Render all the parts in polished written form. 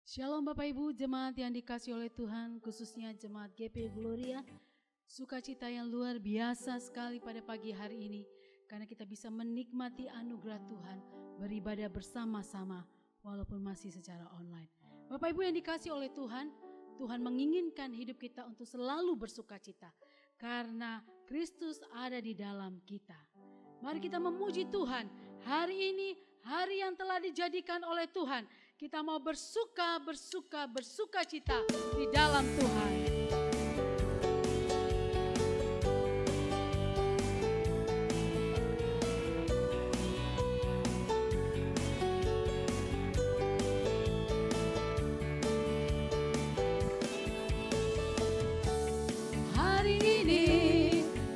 Shalom Bapak Ibu, jemaat yang dikasihi oleh Tuhan, khususnya jemaat GP Gloria. Sukacita yang luar biasa sekali pada pagi hari ini, karena kita bisa menikmati anugerah Tuhan, beribadah bersama-sama walaupun masih secara online. Bapak Ibu yang dikasihi oleh Tuhan, Tuhan menginginkan hidup kita untuk selalu bersukacita, karena Kristus ada di dalam kita. Mari kita memuji Tuhan, hari ini hari yang telah dijadikan oleh Tuhan. Kita mau bersukacita di dalam Tuhan. Hari ini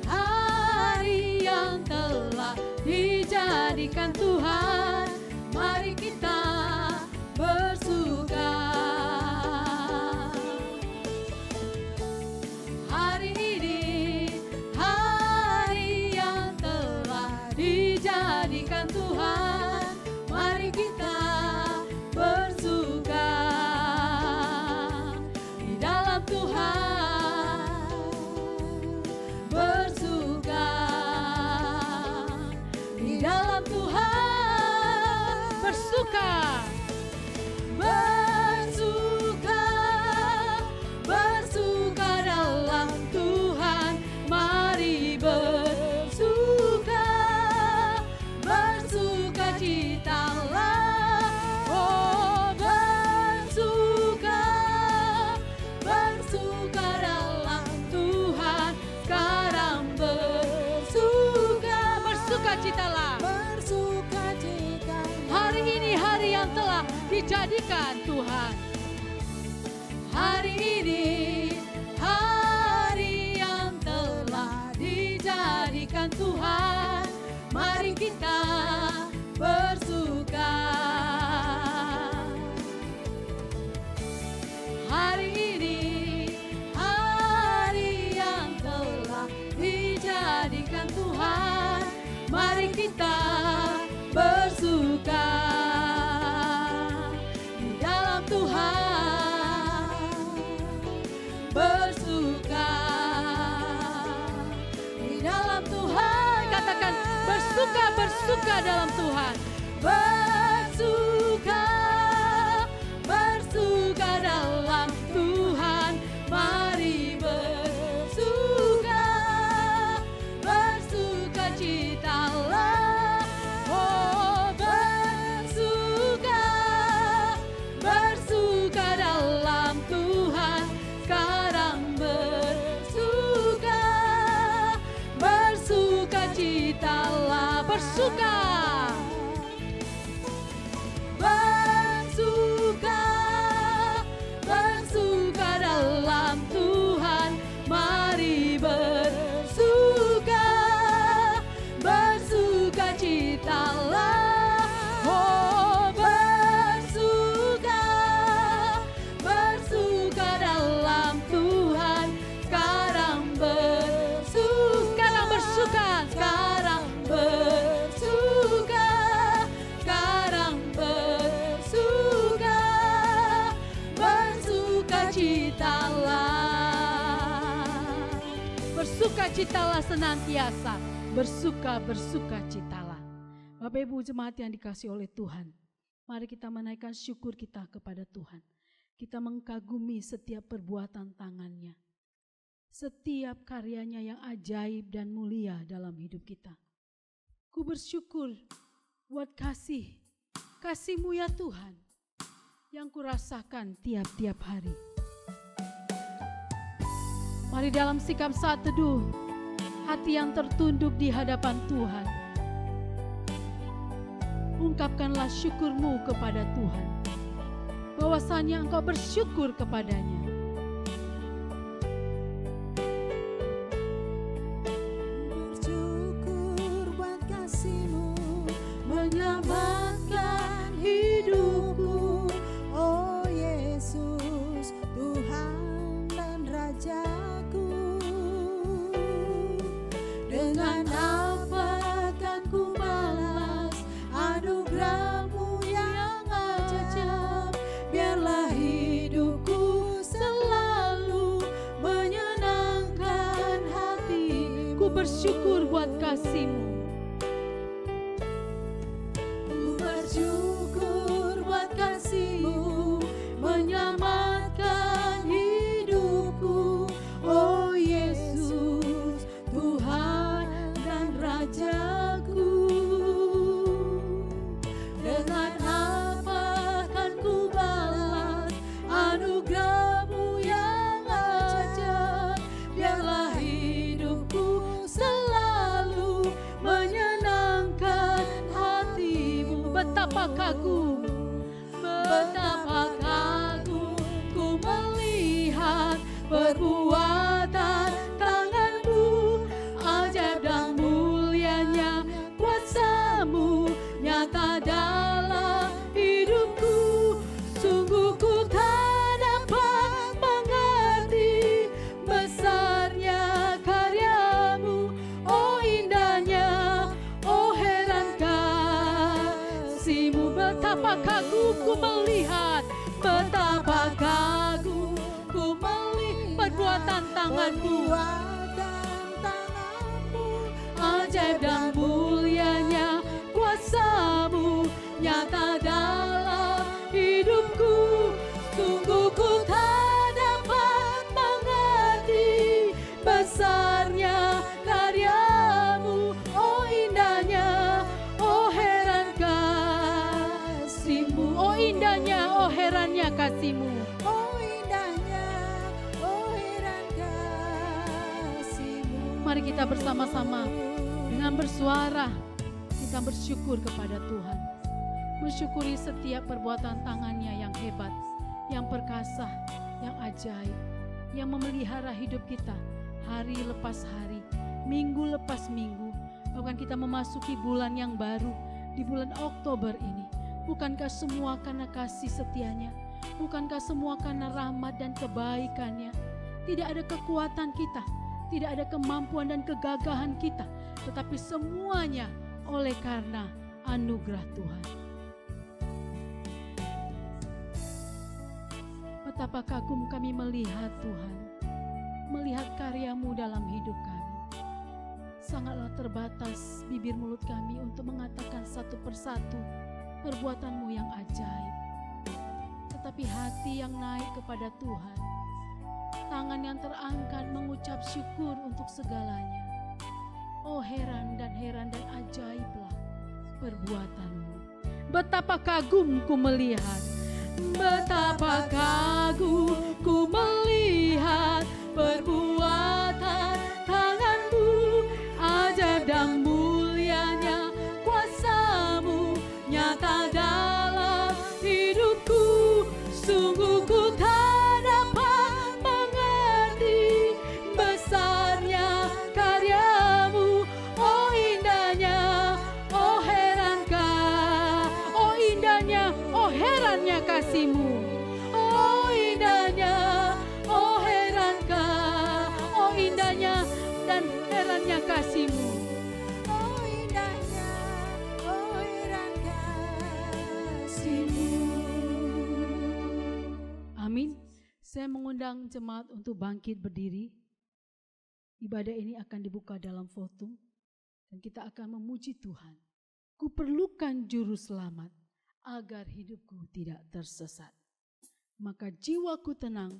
hari yang telah dijadikan Tuhan. Mari kita bersuka. Hari ini hari yang telah dijadikan Tuhan. Mari kita bersuka di dalam Tuhan. Bersuka di dalam Tuhan. Bersuka. Bersuka dalam Tuhan, mari bersuka, bersukacitalah, oh bersuka dalam Tuhan, sekarang bersukacitalah. Hari ini hari yang telah dijadikan Tuhan. Hari ini hari yang telah dijadikan Tuhan. Mari kita bersuka. Hari ini hari yang telah dijadikan Tuhan. Mari kita bersuka di dalam Tuhan. Bersuka di dalam Tuhan. Katakan bersuka dalam Tuhan. Bersuka dalam Tuhan. Mari bersukacitalah. Oh bersuka dalam Tuhan. Sekarang bersukacitalah. Bersuka dalam Tuhan. Mari bersukacitalah. Oh bersuka dalam Tuhan. Sekarang bersuka. Bersukacitalah senantiasa. Bersukacitalah. Bapak Ibu jemaat yang dikasihi oleh Tuhan, mari kita menaikkan syukur kita kepada Tuhan. Kita mengagumi setiap perbuatan tangannya, setiap karyanya yang ajaib dan mulia dalam hidup kita. Ku bersyukur buat kasih-Mu ya Tuhan, yang kurasakan tiap-tiap hari. Mari dalam sikap saat teduh, hati yang tertunduk di hadapan Tuhan, ungkapkanlah syukur-Mu kepada Tuhan, bahwasanya engkau bersyukur kepadanya. Bersyukur buat kasih-Mu Menyelamatkan hidupku, oh Yesus, Tuhan dan Rajaku. dengan apa akan ku balas anugerah-Mu yang ajaib. Biarlah Sungguh ku tak dapat mengerti besarnya karyamu, oh indahnya, oh heran kasih-Mu. Betapa kagum ku melihat, betapa kagum ku melihat perbuatan tangan-Mu, ajaib dan mulianya kuasa-Mu nyata dalam hidupku. Sungguh ku tak dapat mengerti besarnya karya-Mu, oh indahnya, oh heran kasih-Mu, oh indahnya, oh herannya kasih-Mu. Oh indahnya, oh heran kasih-Mu. Mari kita bersama-sama dengan bersuara kita bersyukur kepada Tuhan. Mensyukuri setiap perbuatan tangannya yang hebat, yang perkasa, yang ajaib, yang memelihara hidup kita hari lepas hari, minggu lepas minggu. Bahkan kita memasuki bulan yang baru di bulan Oktober ini. Bukankah semua karena kasih setianya? Bukankah semua karena rahmat dan kebaikannya? Tidak ada kekuatan kita, tidak ada kemampuan dan kegagahan kita, tetapi semuanya oleh karena anugerah Tuhan. Betapa kagum kami melihat Tuhan, melihat karya-Mu dalam hidup kami. Sangatlah terbatas bibir mulut kami untuk mengatakan satu persatu perbuatan-Mu yang ajaib. Tetapi hati yang naik kepada Tuhan, tangan yang terangkat mengucap syukur untuk segalanya. Oh heran dan ajaiblah perbuatan-Mu. Betapa kagum ku melihat, betapa kagum ku melihat perbuatan tangan-Mu, ajaib dan mulianya kuasa-Mu nyata dalam hidupku. Sungguh ku tak dapat mengerti besarnya karya-Mu, oh indahnya, oh herankah, oh indahnya, oh herannya kasih-Mu, oh indahnya, oh herankah, oh indahnya dan herannya kasih-Mu. Oh indahnya, oh heran kasih-Mu. Amin. Saya mengundang jemaat untuk bangkit berdiri. Ibadah ini akan dibuka dalam fotum dan kita akan memuji Tuhan. Kuperlukan juru selamat agar hidupku tidak tersesat. Maka jiwaku tenang,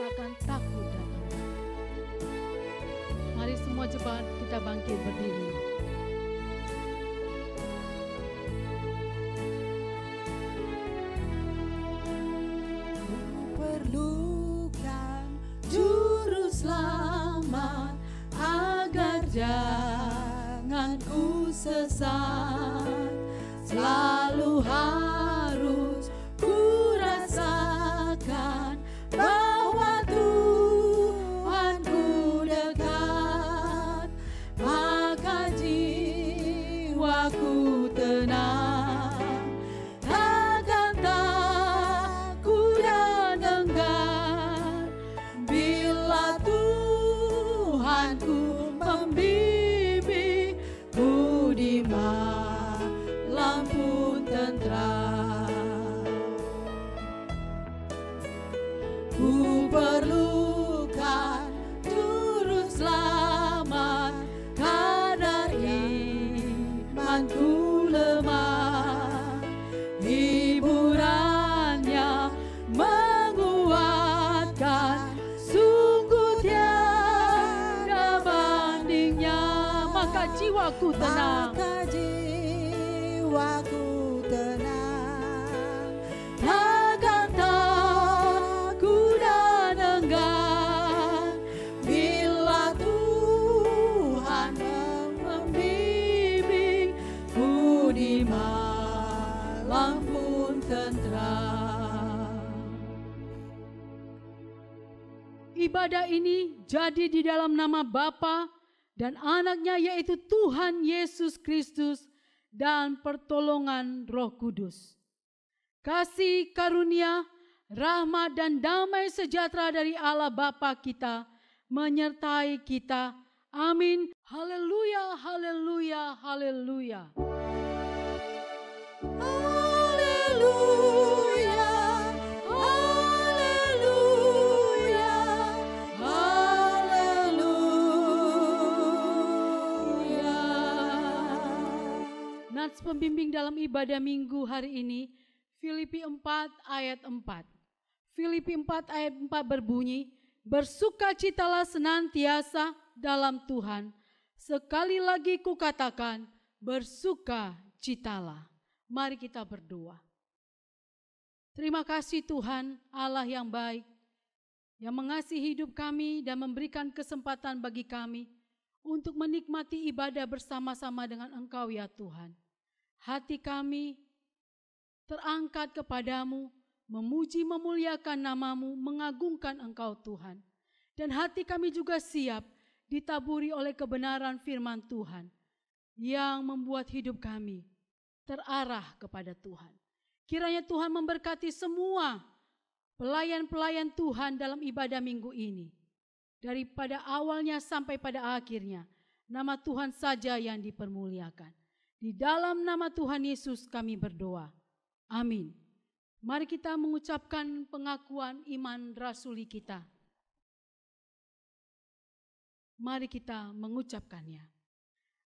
takkan takut dan enggan. Mari semua jemaat kita bangkit berdiri. Perlukan juru selamat agar jangan ku sesat. Selalu harus ku rasakan bahwa Tuhanku dekat, maka jiwaku tenang, takkan takut dan enggan bila Tuhanku membimbingku di malam pun tentram. Ku perlukan juru selamat kadar imanku lemah, hiburannya menguatkan, sungguh tiada bandingnya. Maka jiwaku tenang, Maka jiwaku tenang, takkan takut dan enggan bila Tuhan membimbingku di malam pun tentram. ibadah ini jadi di dalam nama Bapa dan Anaknya yaitu Tuhan Yesus Kristus dan pertolongan Roh Kudus. Kasih karunia, rahmat dan damai sejahtera dari Allah Bapa kita menyertai kita. Amin. Haleluya, haleluya, haleluya. Haleluya, haleluya, haleluya. Nats pembimbing dalam ibadah minggu hari ini, Filipi 4 ayat 4. Filipi 4 ayat 4 berbunyi, bersukacitalah senantiasa dalam Tuhan. Sekali lagi kukatakan, bersukacitalah. Mari kita berdoa. Terima kasih Tuhan, Allah yang baik, yang mengasihi hidup kami dan memberikan kesempatan bagi kami untuk menikmati ibadah bersama-sama dengan Engkau ya Tuhan. Hati kami terangkat kepadamu, memuji memuliakan namamu, mengagungkan Engkau Tuhan. Dan hati kami juga siap ditaburi oleh kebenaran firman Tuhan yang membuat hidup kami terarah kepada Tuhan. Kiranya Tuhan memberkati semua pelayan-pelayan Tuhan dalam ibadah minggu ini. Daripada awalnya sampai pada akhirnya, nama Tuhan saja yang dipermuliakan. Di dalam nama Tuhan Yesus kami berdoa. Amin. Mari kita mengucapkan pengakuan iman rasuli kita. Mari kita mengucapkannya.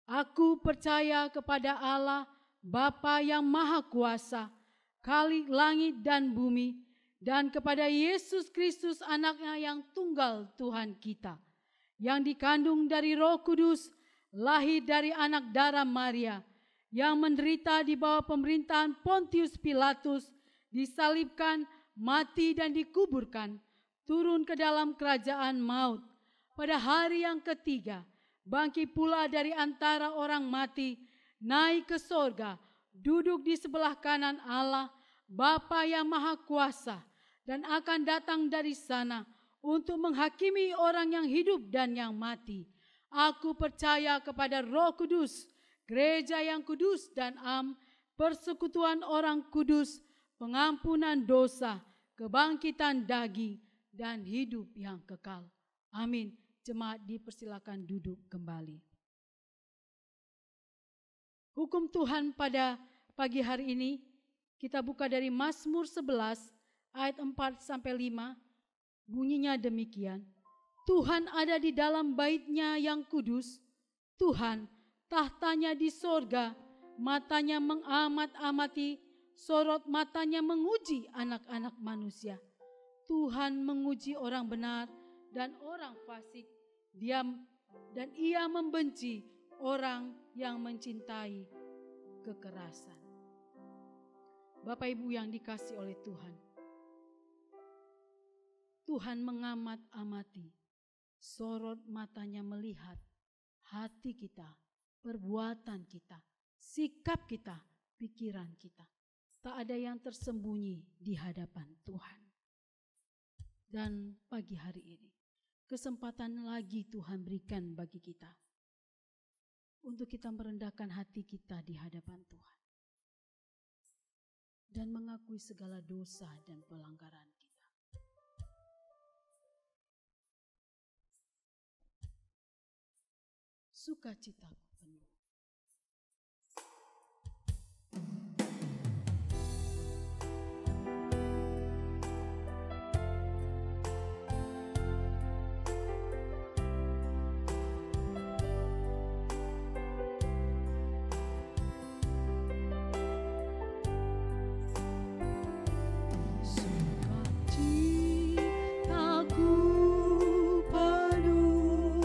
Aku percaya kepada Allah, Bapa yang Maha Kuasa, Khalik langit dan bumi, dan kepada Yesus Kristus anaknya yang tunggal Tuhan kita, yang dikandung dari Roh Kudus, lahir dari anak darah Maria, yang menderita di bawah pemerintahan Pontius Pilatus, disalibkan, mati dan dikuburkan, turun ke dalam kerajaan maut. Pada hari yang ketiga, bangkit pula dari antara orang mati, naik ke sorga, duduk di sebelah kanan Allah, Bapa yang Maha Kuasa, dan akan datang dari sana untuk menghakimi orang yang hidup dan yang mati. Aku percaya kepada Roh Kudus, gereja yang kudus dan am, persekutuan orang kudus, pengampunan dosa, kebangkitan daging, dan hidup yang kekal. Amin. Jemaat dipersilakan duduk kembali. Hukum Tuhan pada pagi hari ini, kita buka dari Mazmur 11 ayat 4-5, bunyinya demikian. Tuhan ada di dalam bait-Nya yang kudus, Tuhan tahtanya di sorga, matanya mengamat-amati, sorot matanya menguji anak-anak manusia. Tuhan menguji orang benar dan orang fasik, dan Ia membenci orang yang mencintai kekerasan. Bapak Ibu yang dikasihi oleh Tuhan, Tuhan mengamat-amati, sorot matanya melihat hati kita, perbuatan kita, sikap kita, pikiran kita. Tak ada yang tersembunyi di hadapan Tuhan. Dan pagi hari ini, kesempatan lagi Tuhan berikan bagi kita untuk kita merendahkan hati kita di hadapan Tuhan dan mengakui segala dosa dan pelanggaran kita. Sukacitaku penuh. Sukacitaku penuh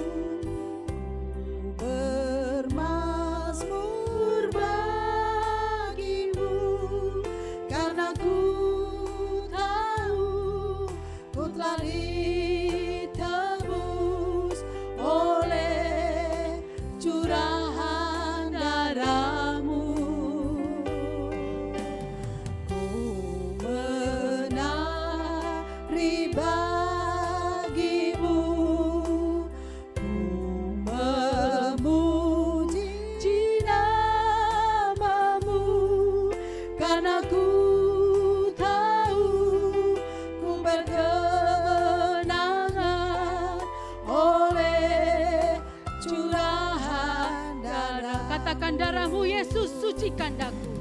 sucikan daku.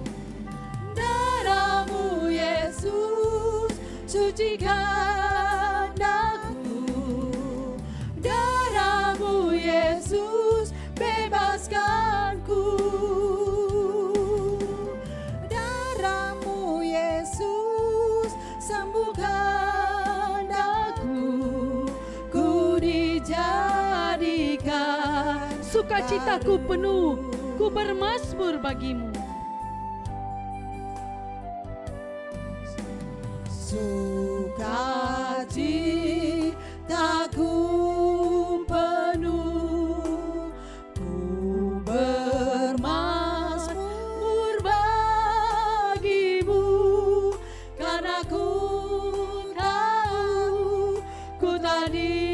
Darahmu Yesus, sucikan daku. Darahmu Yesus, bebaskanku. Darahmu Yesus, sembuhkan aku. Ku dijadikan Sukacitaku penuh, ku bermazmur bagimu. Sukacitaku penuh, ku bermazmur bagimu, karena ku tahu ku tak ditebus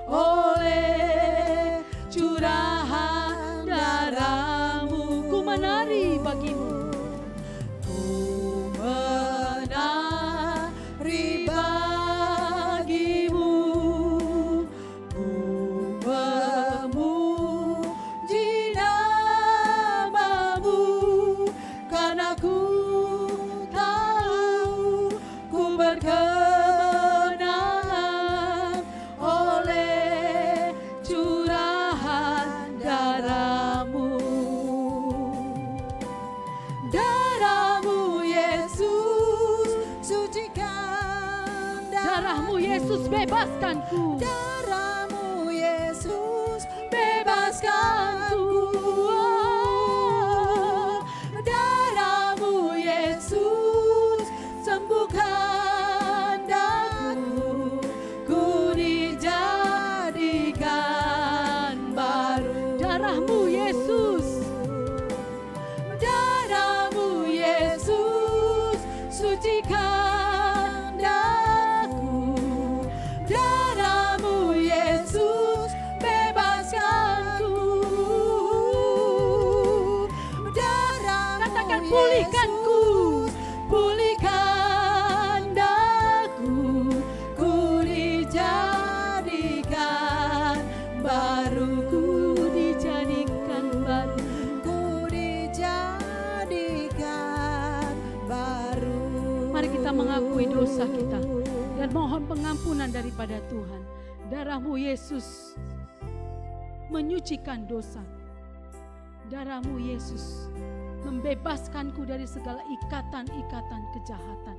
oleh curahan darahmu. Ku menari bagimu. Darahmu Yesus, bebaskanku. Darahmu Yesus, bebaskanku. Darahmu Yesus, sembuhkan daku. Ku dijadikan baru. Darahmu Yesus, darahmu Yesus, sucikan. Pulihkanku, pulihkan daku, ku dijadikan baru, ku dijadikan baru, ku dijadikan baru. Mari kita mengakui dosa kita dan mohon pengampunan daripada Tuhan. Darahmu Yesus menyucikan dosa. Darahmu Yesus membebaskanku dari segala ikatan-ikatan kejahatan.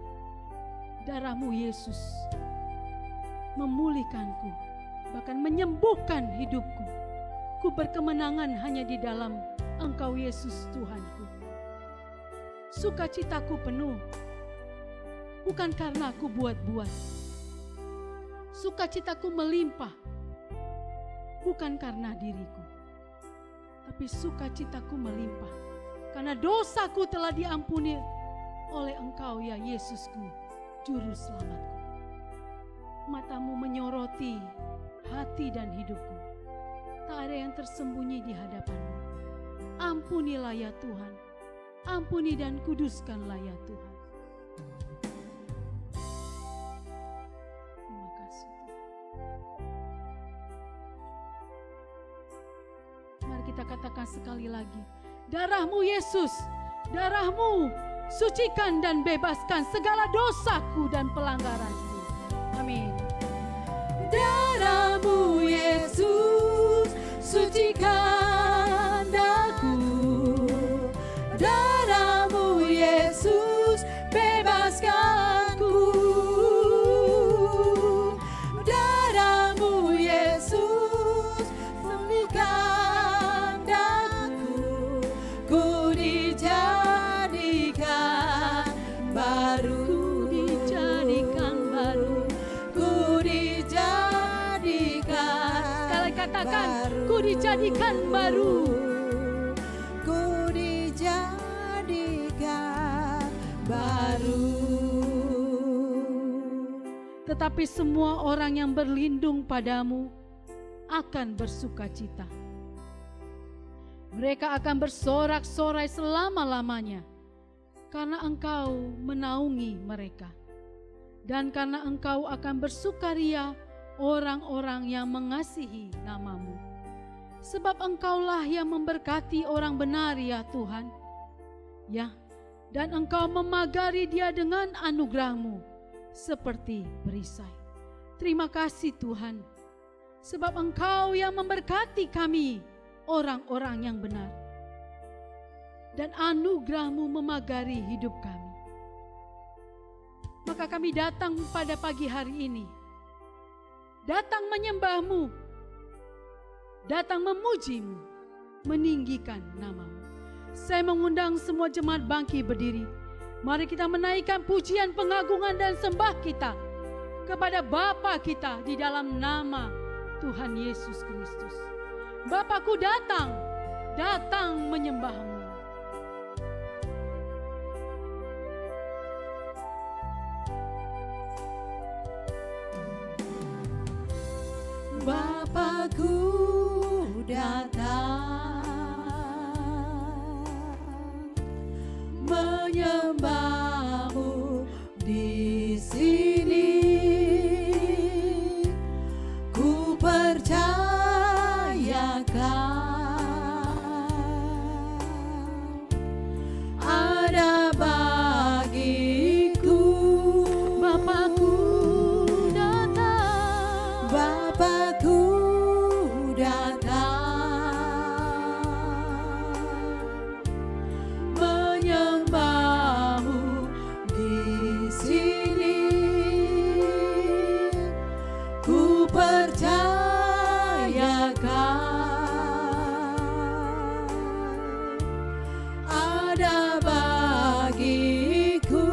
Darahmu Yesus memulihkanku, bahkan menyembuhkan hidupku. Ku berkemenangan hanya di dalam Engkau Yesus Tuhanku. Sukacitaku penuh, bukan karena aku buat-buat. Sukacitaku melimpah, bukan karena diriku. Tapi sukacitaku melimpah karena dosaku telah diampuni oleh Engkau ya Yesusku, Juru Selamatku. Matamu menyoroti hati dan hidupku. Tak ada yang tersembunyi di hadapanmu. Ampunilah ya Tuhan. Ampuni dan kuduskanlah ya Tuhan. Terima kasih Tuhan. Mari kita katakan sekali lagi. Darahmu Yesus, darahmu sucikan dan bebaskan segala dosaku dan pelanggaranku. Amin. Darahmu Yesus, sucikan aku. Darahmu Yesus, bebaskanku. Darahmu Yesus, sembuhkan daku. Ku dijadikan baru. Ku dijadikan baru. Ku dijadikan. Sekali katakan, ku dijadikan baru. Ku dijadikan baru. Tetapi semua orang yang berlindung padamu akan bersukacita. Mereka akan bersorak-sorai selama-lamanya karena Engkau menaungi mereka. Dan karena Engkau akan bersukaria orang-orang yang mengasihi namamu. sebab Engkaulah yang memberkati orang benar ya Tuhan. Ya, dan Engkau memagari dia dengan anugerah-Mu seperti perisai. Terima kasih Tuhan, sebab Engkau yang memberkati kami orang-orang yang benar. Dan anugerah-Mu memagari hidup kami. Maka kami datang pada pagi hari ini, datang menyembah-Mu, datang memuji-Mu, meninggikan nama-Mu. Saya mengundang semua jemaat bangkit berdiri. Mari kita menaikkan pujian, pengagungan dan sembah kita kepada Bapa kita di dalam nama Tuhan Yesus Kristus. Bapakku datang menyembah-Mu. Bapakku datang menyembah-Mu di sini. Ku percayakan ada bagiku. Bapakku datang, Bapakku datang menyembah-Mu di sini. Ku percayakan ada bagiku.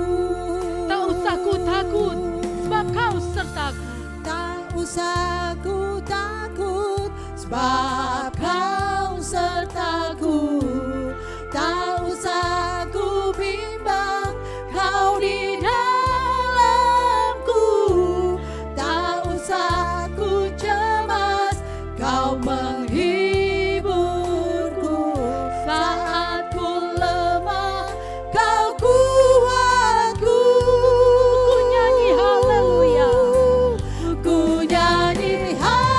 tak usah ku takut, sebab Kau sertaku. Tak usah ku takut, sebab Kau sertaku. Tak usah ku bimbang, Kau di dalamku. Tak usah ku cemas, Kau menghiburku. Saat ku lemah, Kau kuatku. Ku nyanyi haleluya. Ku nyanyi haleluya.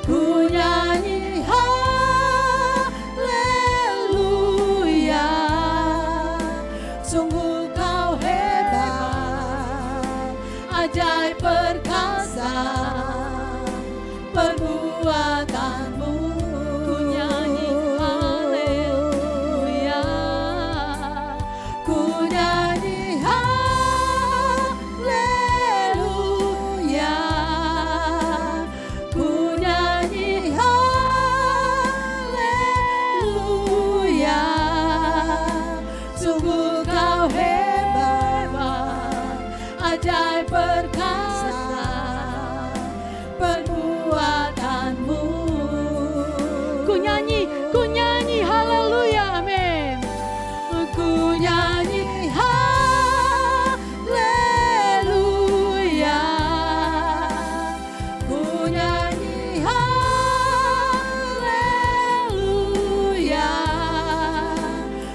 Ku nyanyi haleluya. Sungguh Kau hebat, ajaib perkasa perbuatanmu. Ku nyanyi haleluya. Ku nyanyi haleluya. Ku nyanyi haleluya. Sungguh Kau hebat, ajaib perkasa perbuatanmu. Ku nyanyi haleluya, amin. Ku nyanyi haleluya. Ku nyanyi haleluya.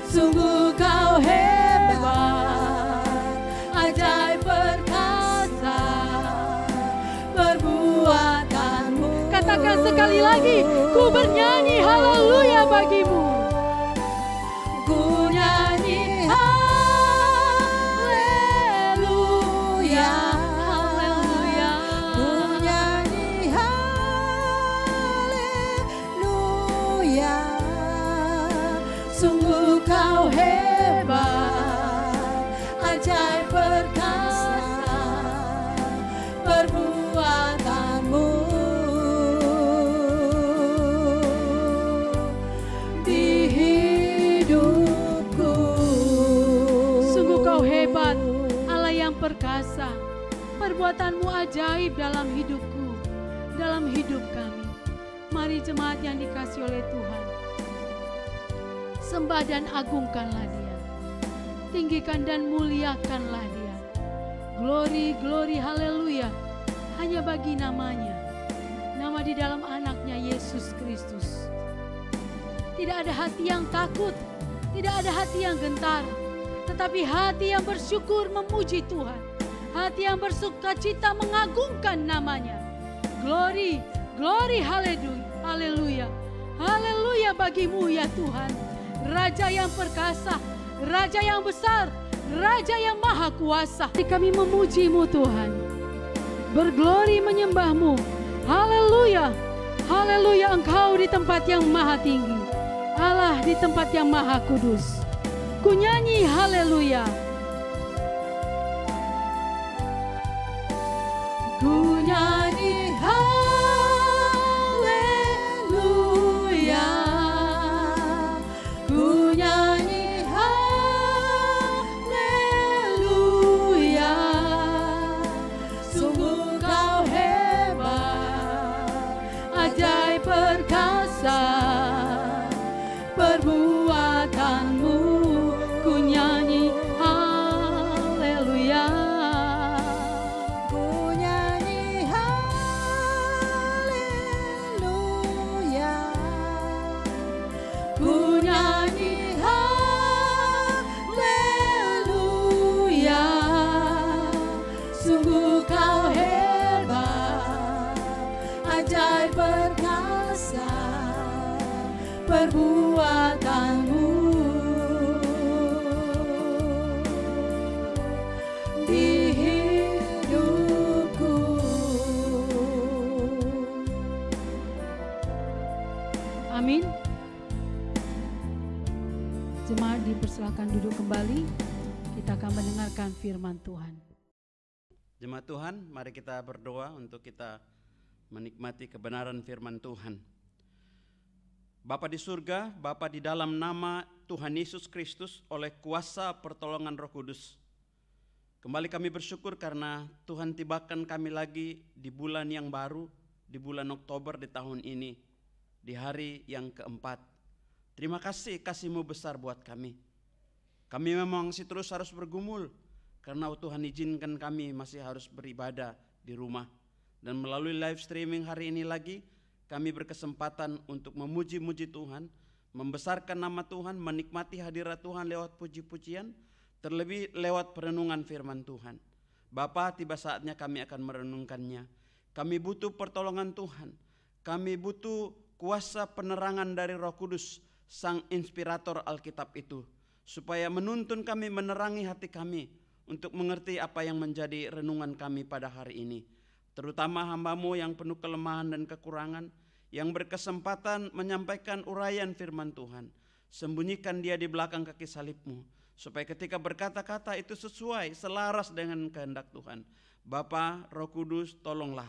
Sungguh Kau hebat, ajaib perkasa perbuatanmu. Katakan sekali lagi, ku bernyanyi haleluya bagimu. Ku nyanyi haleluya. Haleluya. Ku nyanyi haleluya. Sungguh Kau hebat, ajaib perkasa perbuatanmu. Di hidupku. Sungguh Kau hebat, Allah yang perkasa. Perbuatanmu ajaib dalam hidupku, dalam hidup kami. Mari jemaat yang dikasihi oleh Tuhan, sembah dan agungkanlah Dia. Tinggikan dan muliakanlah Dia. Glory, glory, haleluya. Hanya bagi namanya. Nama di dalam anaknya Yesus Kristus. Tidak ada hati yang takut, tidak ada hati yang gentar, tetapi hati yang bersyukur memuji Tuhan. hati yang bersukacita mengagungkan namanya. Glory, glory, haleluya, haleluya, haleluya bagimu ya Tuhan. Raja yang perkasa, Raja yang besar, Raja yang maha kuasa. Kami memuji-Mu Tuhan, berglori menyembah-Mu. Haleluya, haleluya, Engkau di tempat yang maha tinggi, Allah di tempat yang maha kudus. Ku nyanyi haleluya. Ku nyanyi haleluya, ku nyanyi haleluya. Sungguh kau hebat, ajaib perkasa, perbuatanmu. Ku nyanyi haleluya. Perbuatanmu di hidupku. Amin. Jemaat dipersilakan duduk kembali. Kita akan mendengarkan firman Tuhan. Jemaat Tuhan, mari kita berdoa untuk kita menikmati kebenaran firman Tuhan. Bapa di surga, Bapa di dalam nama Tuhan Yesus Kristus oleh kuasa pertolongan Roh Kudus, kembali kami bersyukur karena Tuhan tibakan kami lagi di bulan yang baru, di bulan Oktober di tahun ini, di hari yang keempat. Terima kasih, kasih-Mu besar buat kami. Kami memang masih terus harus bergumul karena Tuhan izinkan kami masih harus beribadah di rumah. Dan melalui live streaming hari ini lagi, kami berkesempatan untuk memuji-muji Tuhan, membesarkan nama Tuhan, menikmati hadirat Tuhan lewat puji-pujian, terlebih lewat perenungan firman Tuhan. Bapa, tiba saatnya kami akan merenungkannya. Kami butuh pertolongan Tuhan, kami butuh kuasa penerangan dari Roh Kudus, Sang Inspirator Alkitab itu, supaya menuntun kami, menerangi hati kami, untuk mengerti apa yang menjadi renungan kami pada hari ini. Terutama hamba-Mu yang penuh kelemahan dan kekurangan, yang berkesempatan menyampaikan uraian firman Tuhan. Sembunyikan dia di belakang kaki salib-Mu, supaya ketika berkata-kata itu sesuai, selaras dengan kehendak Tuhan. Bapa, Roh Kudus, tolonglah.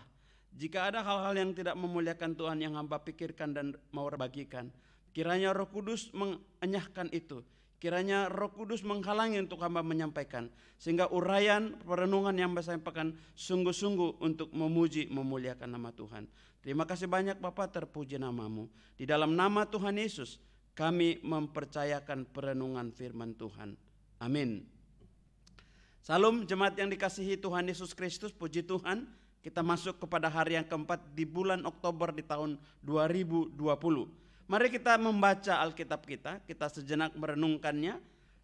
Jika ada hal-hal yang tidak memuliakan Tuhan yang hamba pikirkan dan mau bagikan, kiranya Roh Kudus mengenyahkan itu. Kiranya Roh Kudus menghalangi untuk hamba menyampaikan, sehingga uraian perenungan yang saya sampaikan sungguh-sungguh untuk memuji, memuliakan nama Tuhan. Terima kasih banyak Bapa, terpuji nama-Mu. Di dalam nama Tuhan Yesus kami mempercayakan perenungan firman Tuhan. Amin. Salam jemaat yang dikasihi Tuhan Yesus Kristus, puji Tuhan. Kita masuk kepada hari yang keempat di bulan Oktober di tahun 2020. Mari kita membaca Alkitab kita sejenak merenungkannya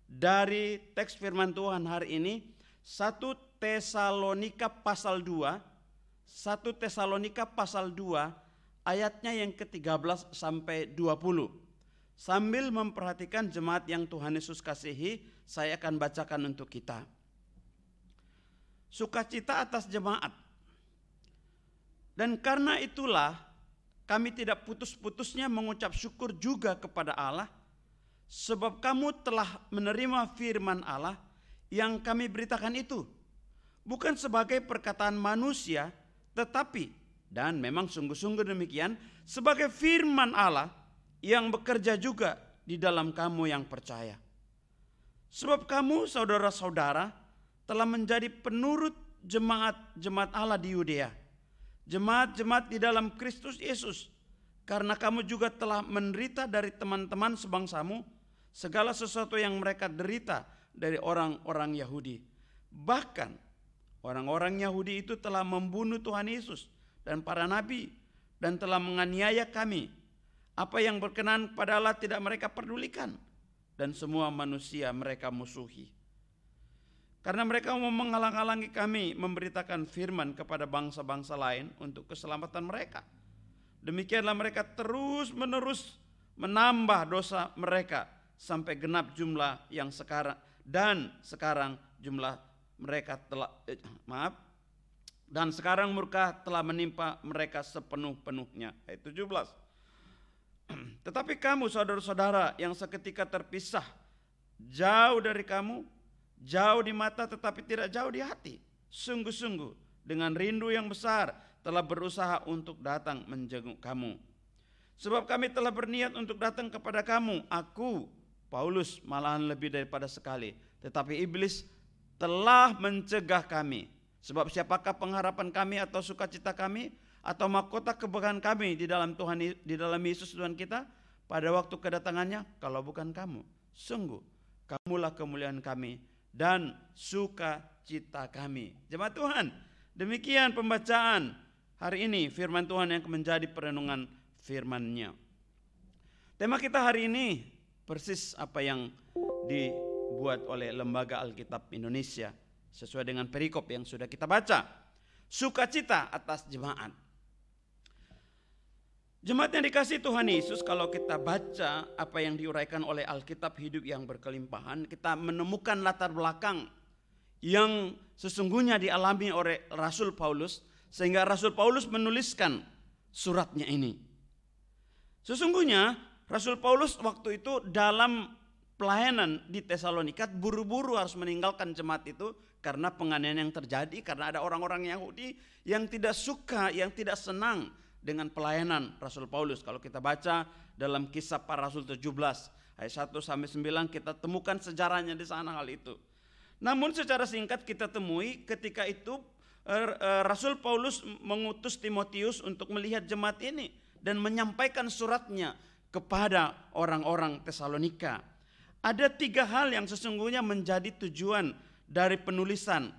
dari teks firman Tuhan hari ini, 1 Tesalonika pasal 2, 1 Tesalonika pasal 2 ayatnya yang ke-13 sampai 20. Sambil memperhatikan jemaat yang Tuhan Yesus kasihi, saya akan bacakan untuk kita. Sukacita atas jemaat. Dan karena itulah kami tidak putus-putusnya mengucap syukur juga kepada Allah, sebab kamu telah menerima firman Allah yang kami beritakan itu, bukan sebagai perkataan manusia, tetapi, dan memang sungguh-sungguh demikian, sebagai firman Allah yang bekerja juga di dalam kamu yang percaya. Sebab kamu saudara-saudara telah menjadi penurut jemaat-jemaat Allah di Yudea, jemaat-jemaat di dalam Kristus Yesus, karena kamu juga telah menderita dari teman-teman sebangsamu segala sesuatu yang mereka derita dari orang-orang Yahudi. Bahkan orang-orang Yahudi itu telah membunuh Tuhan Yesus dan para nabi dan telah menganiaya kami. Apa yang berkenan kepada Allah tidak mereka pedulikan, dan semua manusia mereka musuhi. Karena mereka mau menghalang-halangi kami memberitakan firman kepada bangsa-bangsa lain untuk keselamatan mereka. Demikianlah mereka terus-menerus menambah dosa mereka sampai genap jumlah yang sekarang, dan sekarang jumlah mereka telah dan sekarang murka telah menimpa mereka sepenuh-penuhnya. Ayat 17. Tetapi kamu saudara-saudara yang seketika terpisah, jauh dari kamu, jauh di mata tetapi tidak jauh di hati, sungguh-sungguh dengan rindu yang besar telah berusaha untuk datang menjenguk kamu. Sebab kami telah berniat untuk datang kepada kamu, aku, Paulus, malahan lebih daripada sekali. Tetapi iblis telah mencegah kami. Sebab siapakah pengharapan kami atau sukacita kami atau mahkota kebanggaan kami di dalam Tuhan, di dalam Yesus Tuhan kita pada waktu kedatangannya, kalau bukan kamu? Sungguh kamulah kemuliaan kami dan sukacita kami. Jemaat Tuhan, demikian pembacaan hari ini firman Tuhan yang menjadi perenungan firman-Nya. Tema kita hari ini persis apa yang dibuat oleh Lembaga Alkitab Indonesia sesuai dengan perikop yang sudah kita baca. Sukacita atas jemaat. Jemaat yang dikasihi Tuhan Yesus, kalau kita baca apa yang diuraikan oleh Alkitab Hidup yang Berkelimpahan, kita menemukan latar belakang yang sesungguhnya dialami oleh Rasul Paulus, sehingga Rasul Paulus menuliskan suratnya ini. Sesungguhnya Rasul Paulus waktu itu dalam pelayanan di Tesalonika buru-buru harus meninggalkan jemaat itu karena penganiayaan yang terjadi, karena ada orang-orang Yahudi yang tidak suka, yang tidak senang dengan pelayanan Rasul Paulus. Kalau kita baca dalam Kisah Para Rasul 17 ayat 1-9 kita temukan sejarahnya di sana hal itu. Namun secara singkat kita temui ketika itu Rasul Paulus mengutus Timotius untuk melihat jemaat ini dan menyampaikan suratnya kepada orang-orang Tesalonika. Ada 3 hal yang sesungguhnya menjadi tujuan dari penulisan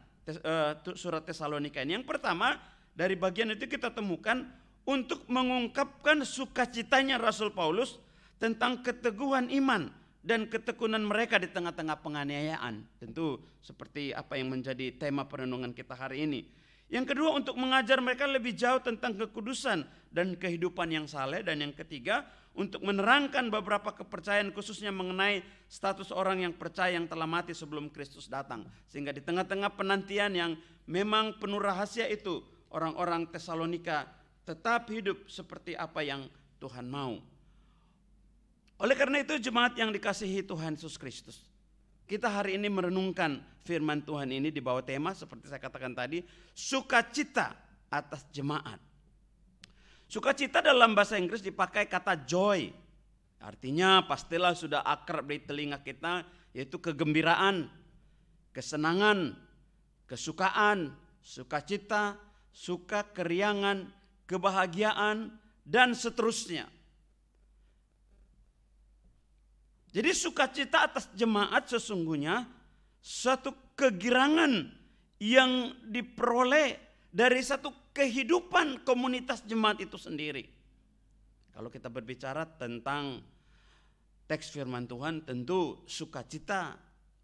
surat Tesalonika ini. Yang pertama, dari bagian itu kita temukan untuk mengungkapkan sukacitanya Rasul Paulus tentang keteguhan iman dan ketekunan mereka di tengah-tengah penganiayaan. Tentu seperti apa yang menjadi tema perenungan kita hari ini. Yang kedua, untuk mengajar mereka lebih jauh tentang kekudusan dan kehidupan yang saleh. Dan yang ketiga, untuk menerangkan beberapa kepercayaan khususnya mengenai status orang yang percaya yang telah mati sebelum Kristus datang. Sehingga di tengah-tengah penantian yang memang penuh rahasia itu, orang-orang Tesalonika tetap hidup seperti apa yang Tuhan mau. Oleh karena itu jemaat yang dikasihi Tuhan Yesus Kristus, kita hari ini merenungkan firman Tuhan ini di bawah tema seperti saya katakan tadi, sukacita atas jemaat. Sukacita dalam bahasa Inggris dipakai kata joy. Artinya pastilah sudah akrab di telinga kita, yaitu kegembiraan, kesenangan, kesukaan, sukacita, suka, keriangan, kebahagiaan, dan seterusnya. Jadi sukacita atas jemaat sesungguhnya suatu kegirangan yang diperoleh dari satu kehidupan komunitas jemaat itu sendiri. Kalau kita berbicara tentang teks firman Tuhan, tentu sukacita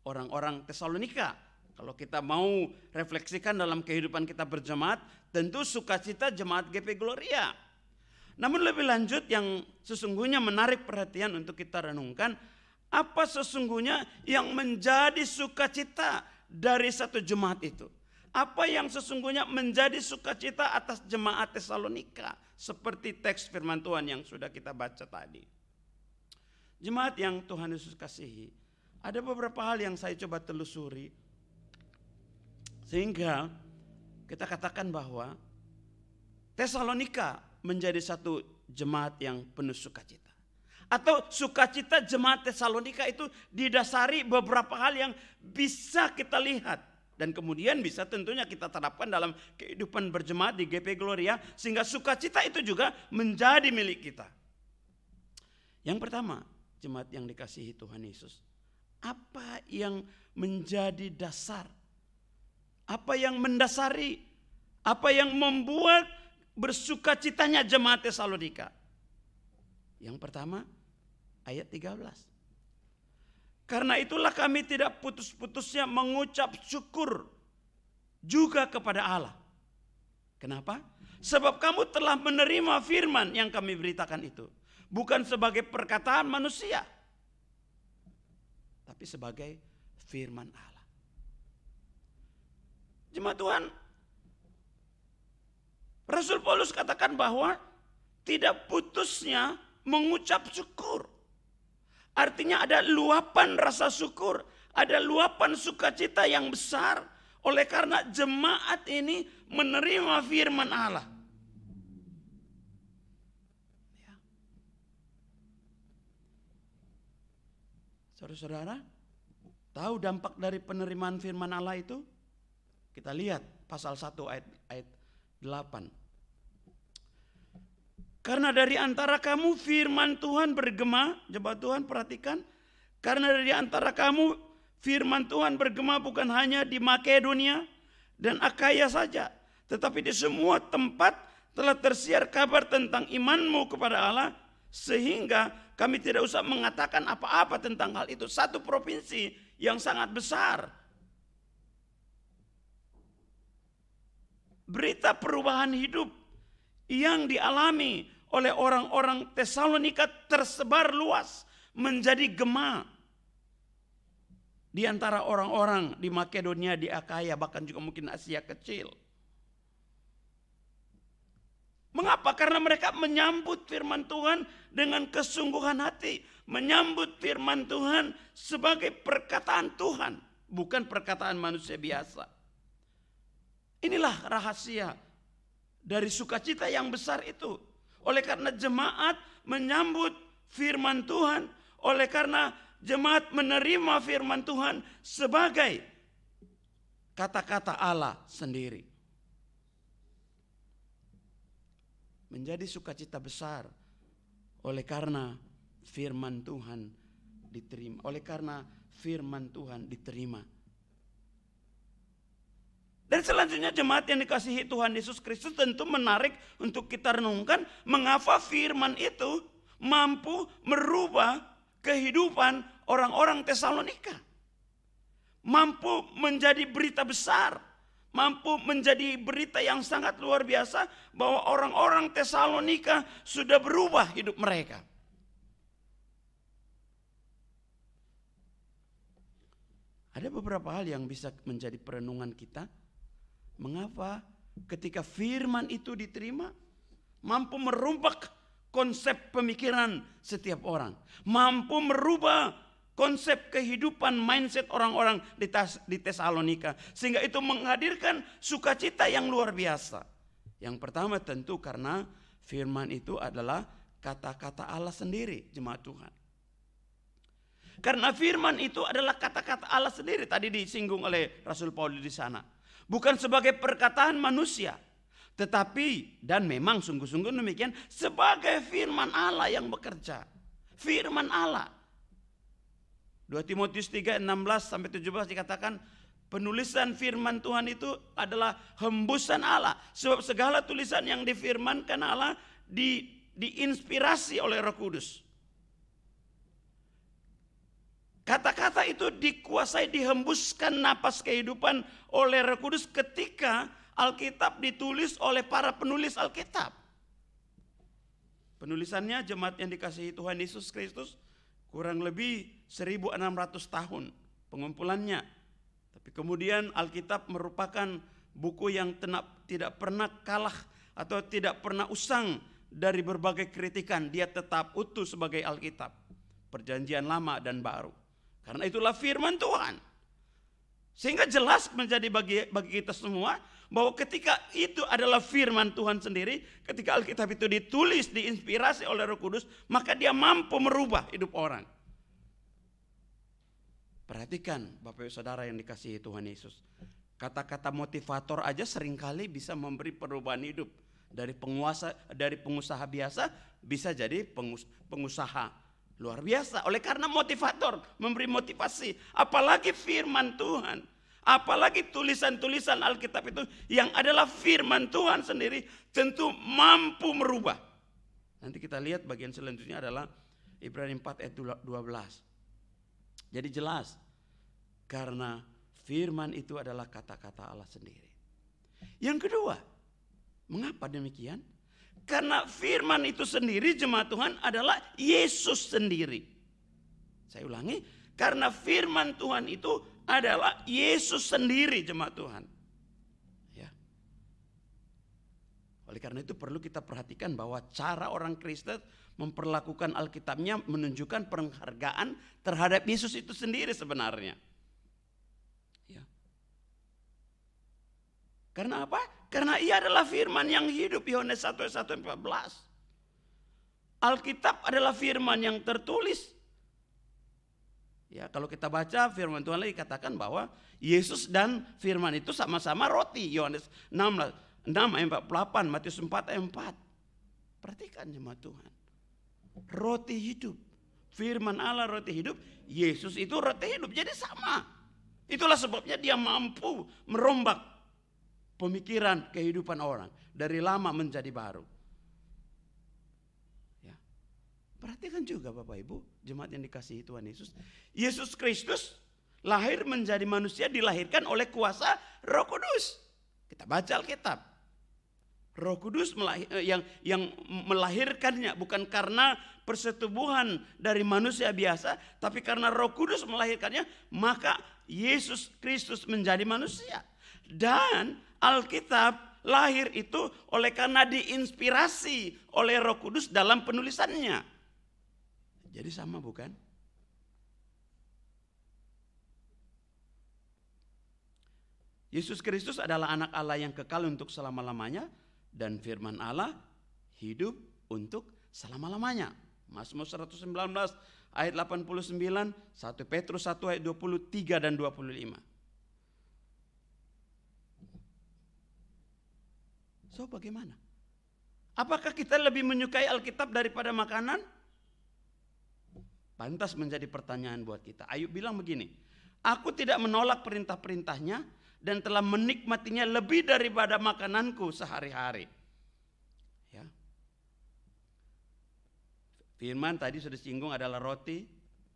orang-orang Tesalonika. Kalau kita mau refleksikan dalam kehidupan kita berjemaat, tentu sukacita jemaat GP Gloria. Namun lebih lanjut yang sesungguhnya menarik perhatian untuk kita renungkan, apa sesungguhnya yang menjadi sukacita dari satu jemaat itu? Apa yang sesungguhnya menjadi sukacita atas jemaat Tesalonika? Seperti teks firman Tuhan yang sudah kita baca tadi. Jemaat yang Tuhan Yesus kasihi, ada beberapa hal yang saya coba telusuri, sehingga kita katakan bahwa Tesalonika menjadi satu jemaat yang penuh sukacita. Atau sukacita jemaat Tesalonika itu didasari beberapa hal yang bisa kita lihat. Dan kemudian bisa tentunya kita terapkan dalam kehidupan berjemaat di GP Gloria. Sehingga sukacita itu juga menjadi milik kita. Yang pertama, jemaat yang dikasihi Tuhan Yesus. Apa yang menjadi dasar? Apa yang mendasari? Apa yang membuat bersukacitanya jemaat Tesalonika? Yang pertama, ayat 13. Karena itulah kami tidak putus-putusnya mengucap syukur juga kepada Allah. Kenapa? Sebab kamu telah menerima firman yang kami beritakan itu. Bukan sebagai perkataan manusia, tapi sebagai firman Allah. Jemaat Tuhan, Rasul Paulus katakan bahwa tidak putusnya mengucap syukur. Artinya ada luapan rasa syukur, ada luapan sukacita yang besar oleh karena jemaat ini menerima firman Allah. Ya. Saudara-saudara, tahu dampak dari penerimaan firman Allah itu? Kita lihat pasal 1 ayat 8. Karena dari antara kamu firman Tuhan bergema, jemaat Tuhan perhatikan. Karena dari antara kamu firman Tuhan bergema bukan hanya di Makedonia dan Akaya saja. Tetapi di semua tempat telah tersiar kabar tentang imanmu kepada Allah. Sehingga kami tidak usah mengatakan apa-apa tentang hal itu. Satu provinsi yang sangat besar. Berita perubahan hidup yang dialami oleh orang-orang Tesalonika tersebar luas menjadi gema di antara orang-orang di Makedonia, di Akaya, bahkan juga mungkin Asia kecil. Mengapa? Karena mereka menyambut firman Tuhan dengan kesungguhan hati, menyambut firman Tuhan sebagai perkataan Tuhan, bukan perkataan manusia biasa. Inilah rahasia dari sukacita yang besar itu. Oleh karena jemaat menyambut firman Tuhan, oleh karena jemaat menerima firman Tuhan sebagai kata-kata Allah sendiri. Menjadi sukacita besar oleh karena firman Tuhan diterima. Oleh karena firman Tuhan diterima. Dan selanjutnya jemaat yang dikasihi Tuhan Yesus Kristus tentu menarik untuk kita renungkan mengapa firman itu mampu merubah kehidupan orang-orang Tesalonika. Mampu menjadi berita besar, mampu menjadi berita yang sangat luar biasa bahwa orang-orang Tesalonika sudah berubah hidup mereka. Ada beberapa hal yang bisa menjadi perenungan kita. Mengapa ketika firman itu diterima mampu merubah konsep pemikiran setiap orang, mampu merubah konsep kehidupan mindset orang-orang di Tesalonika, sehingga itu menghadirkan sukacita yang luar biasa. Yang pertama tentu karena firman itu adalah kata-kata Allah sendiri, jemaat Tuhan. Karena firman itu adalah kata-kata Allah sendiri, tadi disinggung oleh Rasul Paulus di sana. Bukan sebagai perkataan manusia, tetapi dan memang sungguh-sungguh demikian sebagai firman Allah yang bekerja. Firman Allah. 2 Timotius 3, 16-17 dikatakan penulisan firman Tuhan itu adalah hembusan Allah. Sebab segala tulisan yang difirmankan Allah diinspirasi oleh Roh Kudus. Kata-kata itu dikuasai, dihembuskan napas kehidupan oleh Roh Kudus ketika Alkitab ditulis oleh para penulis Alkitab. Penulisannya jemaat yang dikasihi Tuhan Yesus Kristus kurang lebih 1600 tahun pengumpulannya. Tapi kemudian Alkitab merupakan buku yang tidak pernah kalah atau tidak pernah usang dari berbagai kritikan. Dia tetap utuh sebagai Alkitab, Perjanjian Lama dan Baru. Karena itulah firman Tuhan. Sehingga jelas menjadi bagi kita semua bahwa ketika itu adalah firman Tuhan sendiri, ketika Alkitab itu ditulis, diinspirasi oleh Roh Kudus, maka dia mampu merubah hidup orang. Perhatikan Bapak Ibu Saudara yang dikasihi Tuhan Yesus. Kata-kata motivator aja seringkali bisa memberi perubahan hidup. Dari pengusaha biasa bisa jadi pengusaha luar biasa. Oleh karena motivator memberi motivasi. Apalagi firman Tuhan. Apalagi tulisan-tulisan Alkitab itu yang adalah firman Tuhan sendiri tentu mampu merubah. Nanti kita lihat bagian selanjutnya adalah Ibrani 4 ayat 12. Jadi jelas, karena firman itu adalah kata-kata Allah sendiri. Yang kedua, mengapa demikian? Karena firman itu sendiri jemaat Tuhan adalah Yesus sendiri. Saya ulangi, karena firman Tuhan itu adalah Yesus sendiri jemaat Tuhan. Ya. Oleh karena itu perlu kita perhatikan bahwa cara orang Kristen memperlakukan Alkitabnya menunjukkan penghargaan terhadap Yesus itu sendiri sebenarnya. Ya. Karena apa? Karena ia adalah firman yang hidup, Yohanes 1:14. Alkitab adalah firman yang tertulis. Ya, kalau kita baca firman Tuhan lagi katakan bahwa Yesus dan firman itu sama-sama roti. Yohanes 6:48, Matius 4:4. Perhatikan jemaat Tuhan. Roti hidup. Firman Allah roti hidup, Yesus itu roti hidup. Jadi sama. Itulah sebabnya dia mampu merombak pemikiran kehidupan orang dari lama menjadi baru. Ya. Perhatikan juga Bapak Ibu, jemaat yang dikasihi Tuhan Yesus. Yesus Kristus lahir menjadi manusia dilahirkan oleh kuasa Roh Kudus. Kita baca Alkitab. Roh Kudus yang melahirkannya bukan karena persetubuhan dari manusia biasa, tapi karena Roh Kudus melahirkannya, maka Yesus Kristus menjadi manusia. Dan Alkitab lahir itu oleh karena diinspirasi oleh Roh Kudus dalam penulisannya. Jadi sama bukan? Yesus Kristus adalah anak Allah yang kekal untuk selama-lamanya. Dan firman Allah hidup untuk selama-lamanya. Mazmur 119 ayat 89, 1 Petrus 1 ayat 23 dan 25. So bagaimana? Apakah kita lebih menyukai Alkitab daripada makanan? Pantas menjadi pertanyaan buat kita. Ayub bilang begini, aku tidak menolak perintah-perintahnya dan telah menikmatinya lebih daripada makananku sehari-hari. Ya. Firman tadi sudah disinggung adalah roti.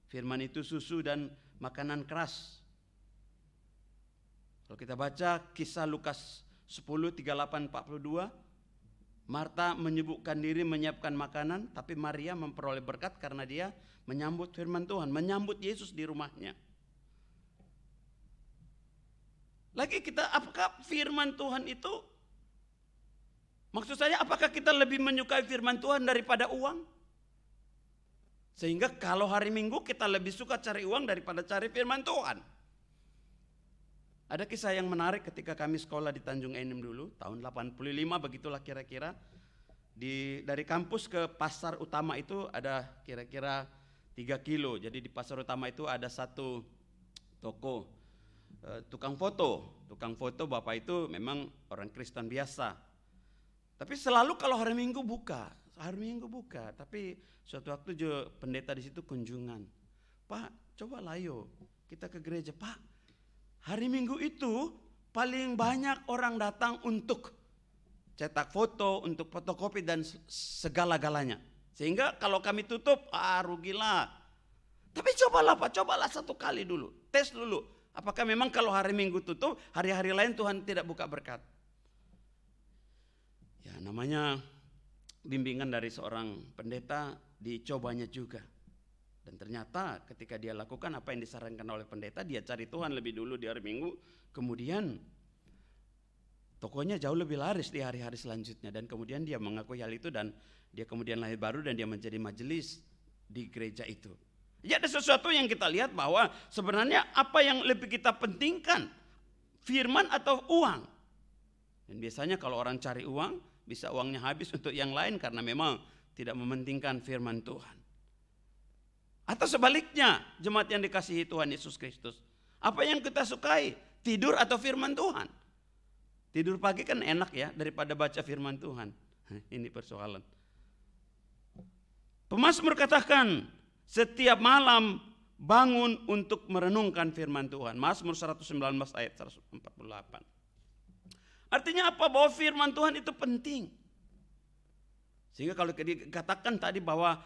Firman itu susu dan makanan keras. Kalau kita baca kisah Lukas 10, 38, 42. Marta menyibukkan diri menyiapkan makanan. Tapi Maria memperoleh berkat karena dia menyambut firman Tuhan. Menyambut Yesus di rumahnya. Lagi kita, apakah firman Tuhan itu, maksud saya apakah kita lebih menyukai firman Tuhan daripada uang? Sehingga kalau hari Minggu kita lebih suka cari uang daripada cari firman Tuhan. Ada kisah yang menarik ketika kami sekolah di Tanjung Enim dulu, tahun 85 begitulah kira-kira. Dari kampus ke pasar utama itu ada kira-kira 3 kilo. Jadi di pasar utama itu ada satu toko. Tukang foto bapak itu memang orang Kristen biasa. Tapi selalu kalau hari Minggu buka. Tapi suatu waktu juga pendeta di situ kunjungan. Pak, coba layo kita ke gereja. Pak, hari Minggu itu paling banyak orang datang untuk cetak foto, untuk fotokopi dan segala-galanya. Sehingga kalau kami tutup, rugilah. Tapi cobalah Pak, cobalah satu kali dulu, tes dulu. Apakah memang kalau hari Minggu tutup, hari-hari lain Tuhan tidak buka berkat? Ya namanya bimbingan dari seorang pendeta, dicobanya juga. Dan ternyata ketika dia lakukan apa yang disarankan oleh pendeta, dia cari Tuhan lebih dulu di hari Minggu. Kemudian tokonya jauh lebih laris di hari-hari selanjutnya. Dan kemudian dia mengakui hal itu dan dia kemudian lahir baru dan dia menjadi majelis di gereja itu. Ya ada sesuatu yang kita lihat bahwa sebenarnya apa yang lebih kita pentingkan, firman atau uang. Dan biasanya kalau orang cari uang, bisa uangnya habis untuk yang lain karena memang tidak mementingkan firman Tuhan. Atau sebaliknya, jemaat yang dikasihi Tuhan Yesus Kristus. Apa yang kita sukai, tidur atau firman Tuhan? Tidur pagi kan enak ya daripada baca firman Tuhan. Ini persoalan. Pemazmur katakan, setiap malam bangun untuk merenungkan firman Tuhan. Mazmur 119 ayat 148. Artinya apa? Bahwa firman Tuhan itu penting. Sehingga kalau dikatakan tadi bahwa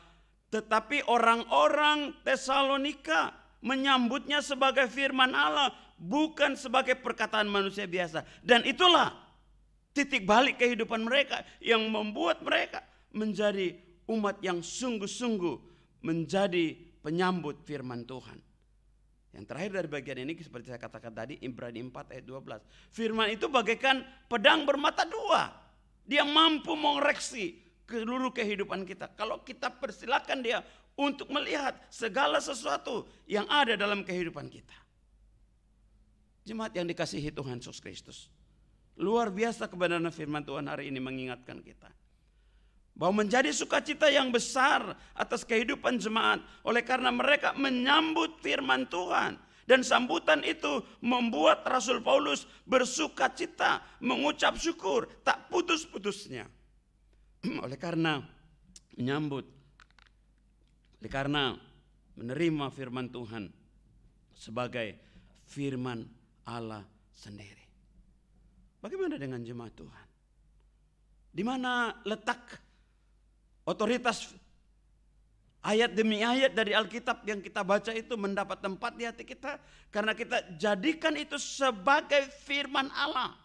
tetapi orang-orang Tesalonika menyambutnya sebagai firman Allah, bukan sebagai perkataan manusia biasa. Dan itulah titik balik kehidupan mereka yang membuat mereka menjadi umat yang sungguh-sungguh menjadi penyambut firman Tuhan. Yang terakhir dari bagian ini seperti saya katakan tadi, Ibrani 4 ayat 12. Firman itu bagaikan pedang bermata dua. Dia mampu mengoreksi seluruh kehidupan kita. Kalau kita persilakan dia untuk melihat segala sesuatu yang ada dalam kehidupan kita. Jemaat yang dikasihi Tuhan Yesus Kristus, luar biasa kebenaran firman Tuhan hari ini mengingatkan kita bahwa menjadi sukacita yang besar atas kehidupan jemaat oleh karena mereka menyambut firman Tuhan. Dan sambutan itu membuat Rasul Paulus bersukacita, mengucap syukur tak putus-putusnya. Oleh karena menyambut, oleh karena menerima firman Tuhan sebagai firman Allah sendiri. Bagaimana dengan jemaat Tuhan? Di mana letak otoritas ayat demi ayat dari Alkitab yang kita baca itu mendapat tempat di hati kita? Karena kita jadikan itu sebagai firman Allah.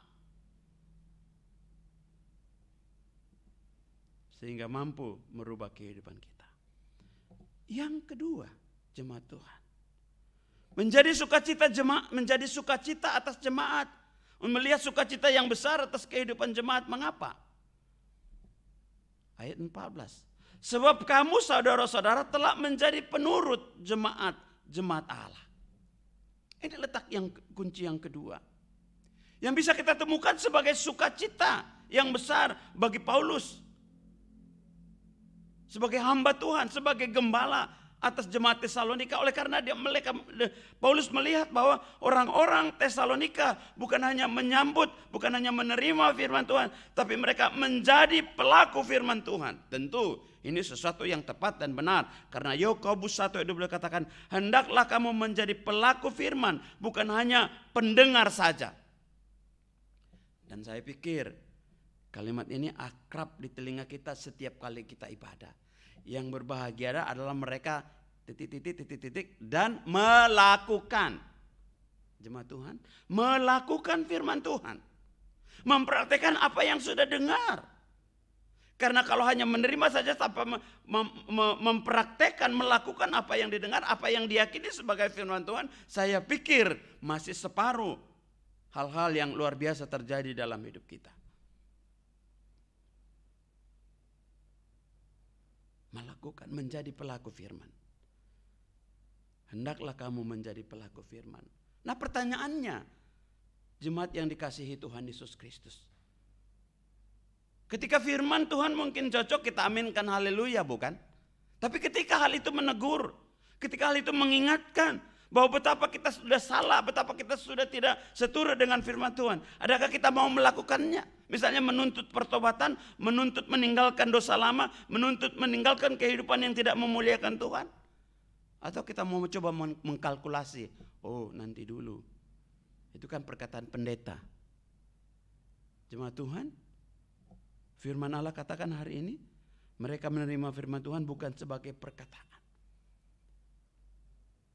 Sehingga mampu merubah kehidupan kita. Yang kedua, jemaat Tuhan. Menjadi sukacita atas jemaat. Melihat sukacita yang besar atas kehidupan jemaat. Mengapa? Ayat 14. Sebab kamu saudara-saudara telah menjadi penurut jemaat Allah. Ini letak kunci yang kedua. Yang bisa kita temukan sebagai sukacita yang besar bagi Paulus. Sebagai hamba Tuhan, sebagai gembala atas jemaat Tesalonika. Oleh karena Paulus melihat bahwa orang-orang Tesalonika bukan hanya menyambut, bukan hanya menerima firman Tuhan, tapi mereka menjadi pelaku firman Tuhan. Tentu ini sesuatu yang tepat dan benar. Karena Yakobus 1 ayat 12 katakan, hendaklah kamu menjadi pelaku firman, bukan hanya pendengar saja. Dan saya pikir kalimat ini akrab di telinga kita setiap kali kita ibadah. Yang berbahagia adalah mereka titik dan melakukan. Jemaat Tuhan, melakukan firman Tuhan. Mempraktikkan apa yang sudah dengar. Karena kalau hanya menerima saja tanpa mempraktekkan, melakukan apa yang didengar, apa yang diyakini sebagai firman Tuhan, saya pikir masih separuh hal-hal yang luar biasa terjadi dalam hidup kita. Melakukan, menjadi pelaku firman. Hendaklah kamu menjadi pelaku firman. Nah pertanyaannya, jemaat yang dikasihi Tuhan Yesus Kristus. Ketika firman Tuhan mungkin cocok, kita aminkan haleluya, bukan? Tapi ketika hal itu menegur, ketika hal itu mengingatkan bahwa betapa kita sudah salah, betapa kita sudah tidak seturut dengan firman Tuhan, adakah kita mau melakukannya? Misalnya menuntut pertobatan, menuntut meninggalkan dosa lama, menuntut meninggalkan kehidupan yang tidak memuliakan Tuhan. Atau kita mau coba mengkalkulasi, oh nanti dulu. Itu kan perkataan pendeta. Jemaat Tuhan, firman Allah katakan hari ini, mereka menerima firman Tuhan bukan sebagai perkataan,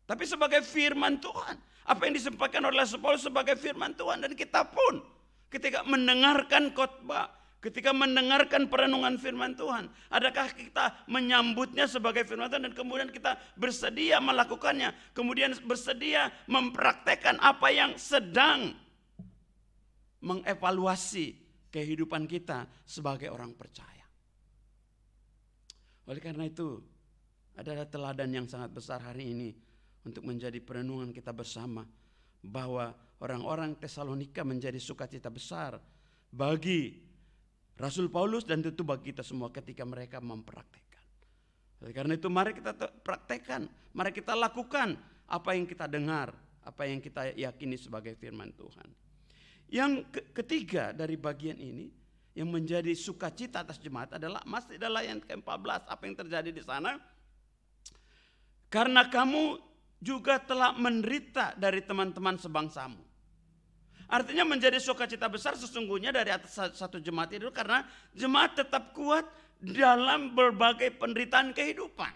tapi sebagai firman Tuhan. Apa yang disampaikan oleh Paulus sebagai firman Tuhan. Dan kita pun ketika mendengarkan khotbah, ketika mendengarkan perenungan firman Tuhan, adakah kita menyambutnya sebagai firman Tuhan dan kemudian kita bersedia melakukannya, kemudian bersedia mempraktekkan apa yang sedang mengevaluasi kehidupan kita sebagai orang percaya. Oleh karena itu, adalah teladan yang sangat besar hari ini untuk menjadi perenungan kita bersama, bahwa orang-orang Tesalonika menjadi sukacita besar bagi Rasul Paulus dan tentu bagi kita semua ketika mereka mempraktekkan. Oleh karena itu mari kita praktekkan, mari kita lakukan apa yang kita dengar, apa yang kita yakini sebagai firman Tuhan. Yang ketiga dari bagian ini yang menjadi sukacita atas jemaat adalah masih dalam ayat ke-14. Apa yang terjadi di sana? Karena kamu juga telah menderita dari teman-teman sebangsamu. Artinya menjadi sukacita besar sesungguhnya dari atas satu jemaat itu karena jemaat tetap kuat dalam berbagai penderitaan kehidupan.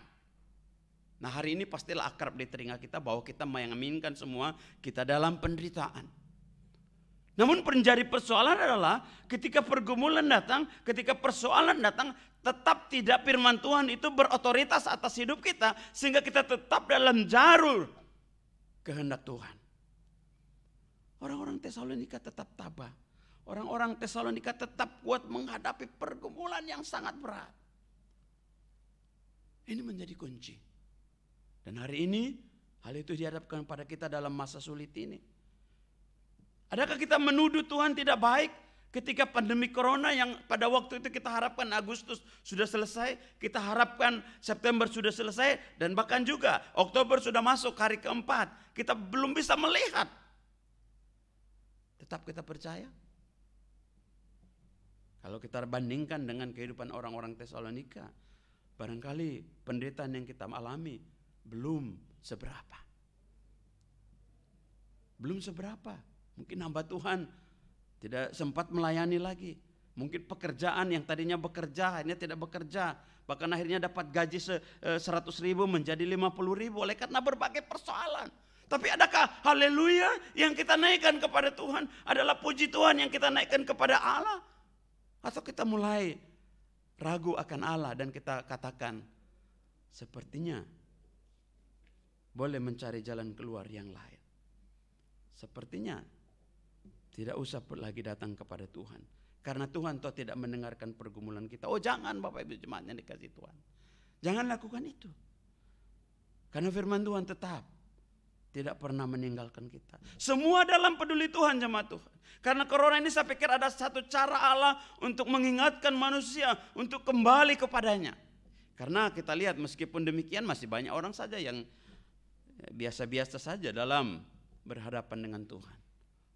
Nah hari ini pastilah akrab di telinga kita bahwa kita mengaminkan semua kita dalam penderitaan. Namun menjadi persoalan adalah ketika pergumulan datang, ketika persoalan datang, tetap tidak firman Tuhan itu berotoritas atas hidup kita. Sehingga kita tetap dalam jalur kehendak Tuhan. Orang-orang Tesalonika tetap tabah. Orang-orang Tesalonika tetap kuat menghadapi pergumulan yang sangat berat. Ini menjadi kunci. Dan hari ini hal itu dihadapkan pada kita dalam masa sulit ini. Adakah kita menuduh Tuhan tidak baik ketika pandemi corona yang pada waktu itu kita harapkan Agustus sudah selesai, kita harapkan September sudah selesai, dan bahkan juga Oktober sudah masuk hari keempat. Kita belum bisa melihat. Tetap kita percaya? Kalau kita bandingkan dengan kehidupan orang-orang Tesalonika, barangkali penderitaan yang kita alami belum seberapa. Belum seberapa. Mungkin hamba Tuhan tidak sempat melayani lagi. Mungkin pekerjaan yang tadinya bekerja akhirnya tidak bekerja. Bahkan akhirnya dapat gaji 100.000 menjadi 50.000 oleh karena berbagai persoalan. Tapi adakah haleluya yang kita naikkan kepada Tuhan adalah puji Tuhan yang kita naikkan kepada Allah? Atau kita mulai ragu akan Allah dan kita katakan sepertinya boleh mencari jalan keluar yang lain. Sepertinya tidak usah lagi datang kepada Tuhan. Karena Tuhan toh tidak mendengarkan pergumulan kita. Oh jangan Bapak Ibu jemaatnya dikasih Tuhan. Jangan lakukan itu. Karena firman Tuhan tetap tidak pernah meninggalkan kita. Semua dalam peduli Tuhan jemaat Tuhan. Karena corona ini saya pikir ada satu cara Allah untuk mengingatkan manusia untuk kembali kepadanya. Karena kita lihat meskipun demikian masih banyak orang saja yang biasa-biasa saja dalam berhadapan dengan Tuhan.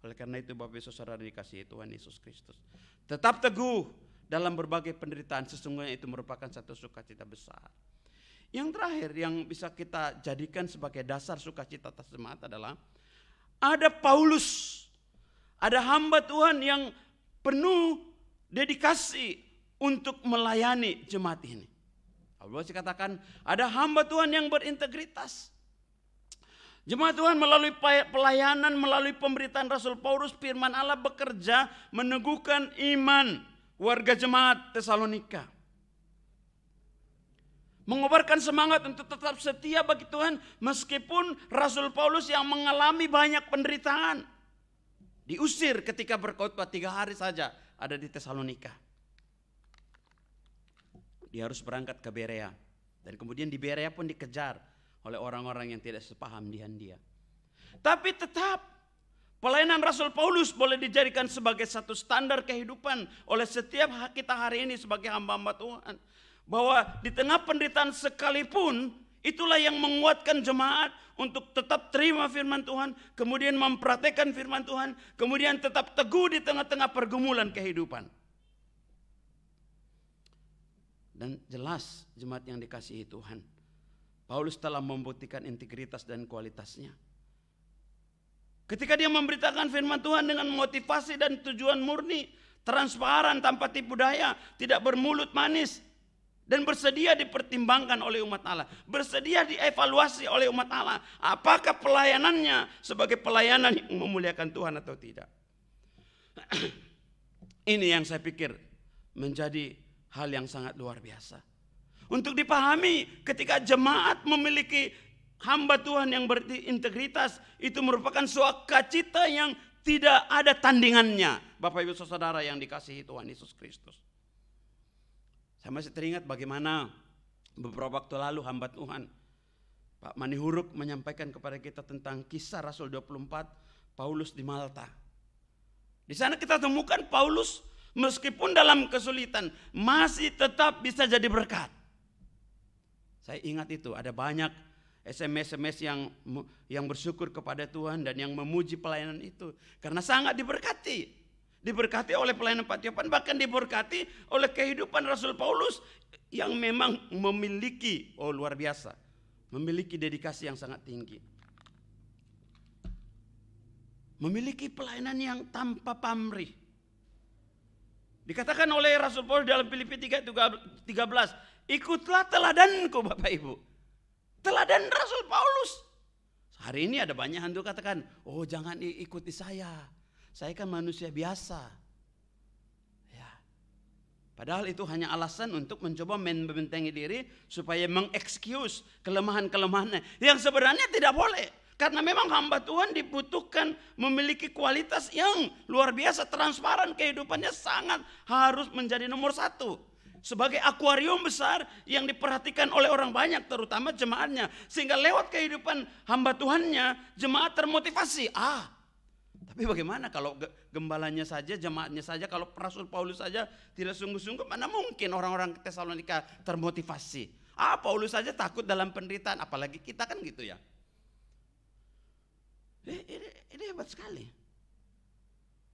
Oleh karena itu Bapak Ibu Saudara dikasihi Tuhan Yesus Kristus, tetap teguh dalam berbagai penderitaan, sesungguhnya itu merupakan satu sukacita besar. Yang terakhir yang bisa kita jadikan sebagai dasar sukacita atas jemaat adalah ada Paulus, ada hamba Tuhan yang penuh dedikasi untuk melayani jemaat ini. Paulus dikatakan ada hamba Tuhan yang berintegritas. Jemaat Tuhan melalui pelayanan, melalui pemberitaan Rasul Paulus, firman Allah bekerja meneguhkan iman warga jemaat Tesalonika. Mengobarkan semangat untuk tetap setia bagi Tuhan meskipun Rasul Paulus yang mengalami banyak penderitaan. Diusir ketika berkhotbah 3 hari saja ada di Tesalonika. Dia harus berangkat ke Berea. Dan kemudian di Berea pun dikejar oleh orang-orang yang tidak sepaham dengan dia. Tapi tetap pelayanan Rasul Paulus boleh dijadikan sebagai satu standar kehidupan oleh setiap kita hari ini sebagai hamba-hamba Tuhan. Bahwa di tengah penderitaan sekalipun itulah yang menguatkan jemaat untuk tetap terima firman Tuhan, kemudian mempraktekkan firman Tuhan, kemudian tetap teguh di tengah-tengah pergumulan kehidupan. Dan jelas jemaat yang dikasihi Tuhan, Paulus telah membuktikan integritas dan kualitasnya. Ketika dia memberitakan firman Tuhan dengan motivasi dan tujuan murni, transparan tanpa tipu daya, tidak bermulut manis, dan bersedia dipertimbangkan oleh umat Allah, bersedia dievaluasi oleh umat Allah, apakah pelayanannya sebagai pelayanan yang memuliakan Tuhan atau tidak. Ini yang saya pikir menjadi hal yang sangat luar biasa. Untuk dipahami ketika jemaat memiliki hamba Tuhan yang berintegritas, itu merupakan sukacita yang tidak ada tandingannya. Bapak Ibu Saudara yang dikasihi Tuhan Yesus Kristus. Saya masih teringat bagaimana beberapa waktu lalu hamba Tuhan Pak Mani Huruk menyampaikan kepada kita tentang kisah Rasul 24 Paulus di Malta. Di sana kita temukan Paulus meskipun dalam kesulitan masih tetap bisa jadi berkat. Saya ingat itu ada banyak SMS yang bersyukur kepada Tuhan dan yang memuji pelayanan itu karena sangat diberkati. Diberkati oleh pelayanan Pak Tiopan, bahkan diberkati oleh kehidupan Rasul Paulus yang memang memiliki, luar biasa, memiliki dedikasi yang sangat tinggi. Memiliki pelayanan yang tanpa pamrih. Dikatakan oleh Rasul Paulus dalam Filipi 3:13, ikutlah teladanku Bapak Ibu. Teladan Rasul Paulus. Hari ini ada banyak hantu katakan, oh jangan ikuti saya kan manusia biasa. Ya. Padahal itu hanya alasan untuk mencoba membentengi diri supaya mengexcuse kelemahan-kelemahannya yang sebenarnya tidak boleh. Karena memang hamba Tuhan dibutuhkan memiliki kualitas yang luar biasa, transparan, kehidupannya sangat harus menjadi nomor satu. Sebagai akuarium besar yang diperhatikan oleh orang banyak, terutama jemaatnya. Sehingga lewat kehidupan hamba Tuhannya, jemaat termotivasi. Tapi bagaimana kalau gembalanya saja, jemaatnya saja, kalau Rasul Paulus saja tidak sungguh-sungguh, mana mungkin orang-orang Tesalonika termotivasi. Paulus saja takut dalam penderitaan, apalagi kita kan gitu ya. Ini hebat sekali.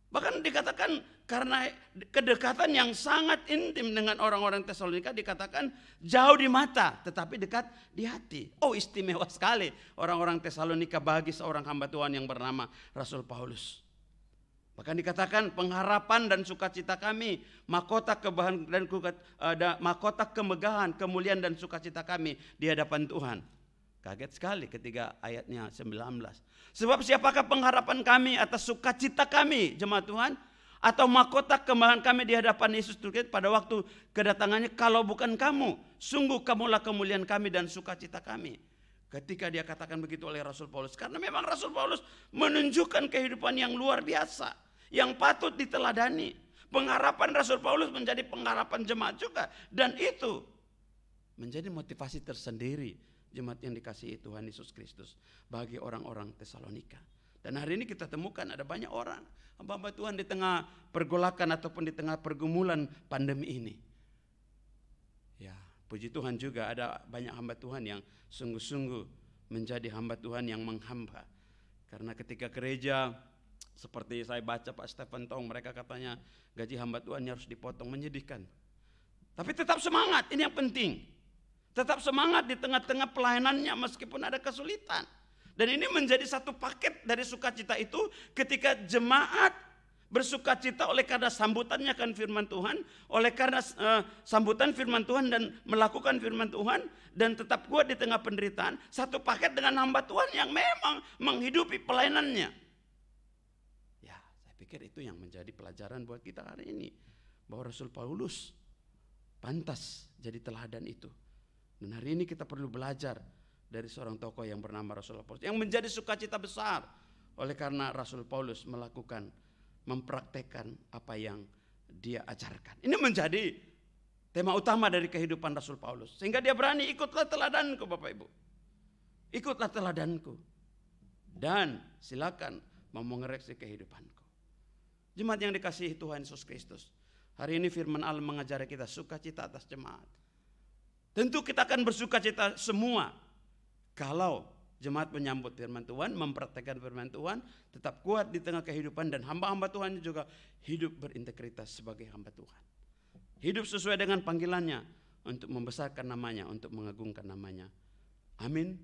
Bahkan dikatakan karena kedekatan yang sangat intim dengan orang-orang Tesalonika, dikatakan jauh di mata tetapi dekat di hati. Istimewa sekali orang-orang Tesalonika bagi seorang hamba Tuhan yang bernama Rasul Paulus. Bahkan dikatakan pengharapan dan sukacita kami, mahkota kemegahan, kemuliaan dan sukacita kami di hadapan Tuhan. Kaget sekali ketika ayatnya 19. Sebab siapakah pengharapan kami atas sukacita kami, jemaat Tuhan? Atau mahkota kemegahan kami di hadapan Yesus Kristus pada waktu kedatangannya, kalau bukan kamu, sungguh kamulah kemuliaan kami dan sukacita kami. Ketika dia katakan begitu oleh Rasul Paulus, karena memang Rasul Paulus menunjukkan kehidupan yang luar biasa, yang patut diteladani. Pengharapan Rasul Paulus menjadi pengharapan jemaat juga, dan itu menjadi motivasi tersendiri jemaat yang dikasihi Tuhan Yesus Kristus bagi orang-orang Tesalonika. Dan hari ini kita temukan ada banyak orang hamba Tuhan di tengah pergolakan ataupun di tengah pergumulan pandemi ini. Ya, puji Tuhan juga ada banyak hamba Tuhan yang sungguh-sungguh menjadi hamba Tuhan yang menghamba. Karena ketika gereja seperti saya baca Pak Stephen Tong, mereka katanya gaji hamba Tuhan harus dipotong, menyedihkan. Tapi tetap semangat, ini yang penting. Tetap semangat di tengah-tengah pelayanannya meskipun ada kesulitan. Dan ini menjadi satu paket dari sukacita itu ketika jemaat bersukacita oleh karena sambutannya kan firman Tuhan, oleh karena sambutan firman Tuhan dan melakukan firman Tuhan dan tetap kuat di tengah penderitaan. Satu paket dengan hamba Tuhan yang memang menghidupi pelayanannya. Ya, saya pikir itu yang menjadi pelajaran buat kita hari ini. Bahwa Rasul Paulus pantas jadi teladan itu. Dan hari ini kita perlu belajar dari seorang tokoh yang bernama Rasul Paulus, yang menjadi sukacita besar oleh karena Rasul Paulus mempraktekkan apa yang dia ajarkan. Ini menjadi tema utama dari kehidupan Rasul Paulus. Sehingga dia berani, ikutlah teladanku Bapak Ibu. Ikutlah teladanku. Dan silakan mau mengoreksi kehidupanku. Jemaat yang dikasihi Tuhan Yesus Kristus. Hari ini firman Allah mengajari kita sukacita atas jemaat. Tentu kita akan bersukacita semua kalau jemaat menyambut firman Tuhan, mempraktekkan firman Tuhan, tetap kuat di tengah kehidupan, dan hamba-hamba Tuhan juga hidup berintegritas sebagai hamba Tuhan. Hidup sesuai dengan panggilannya untuk membesarkan namanya, untuk mengagungkan namanya. Amin.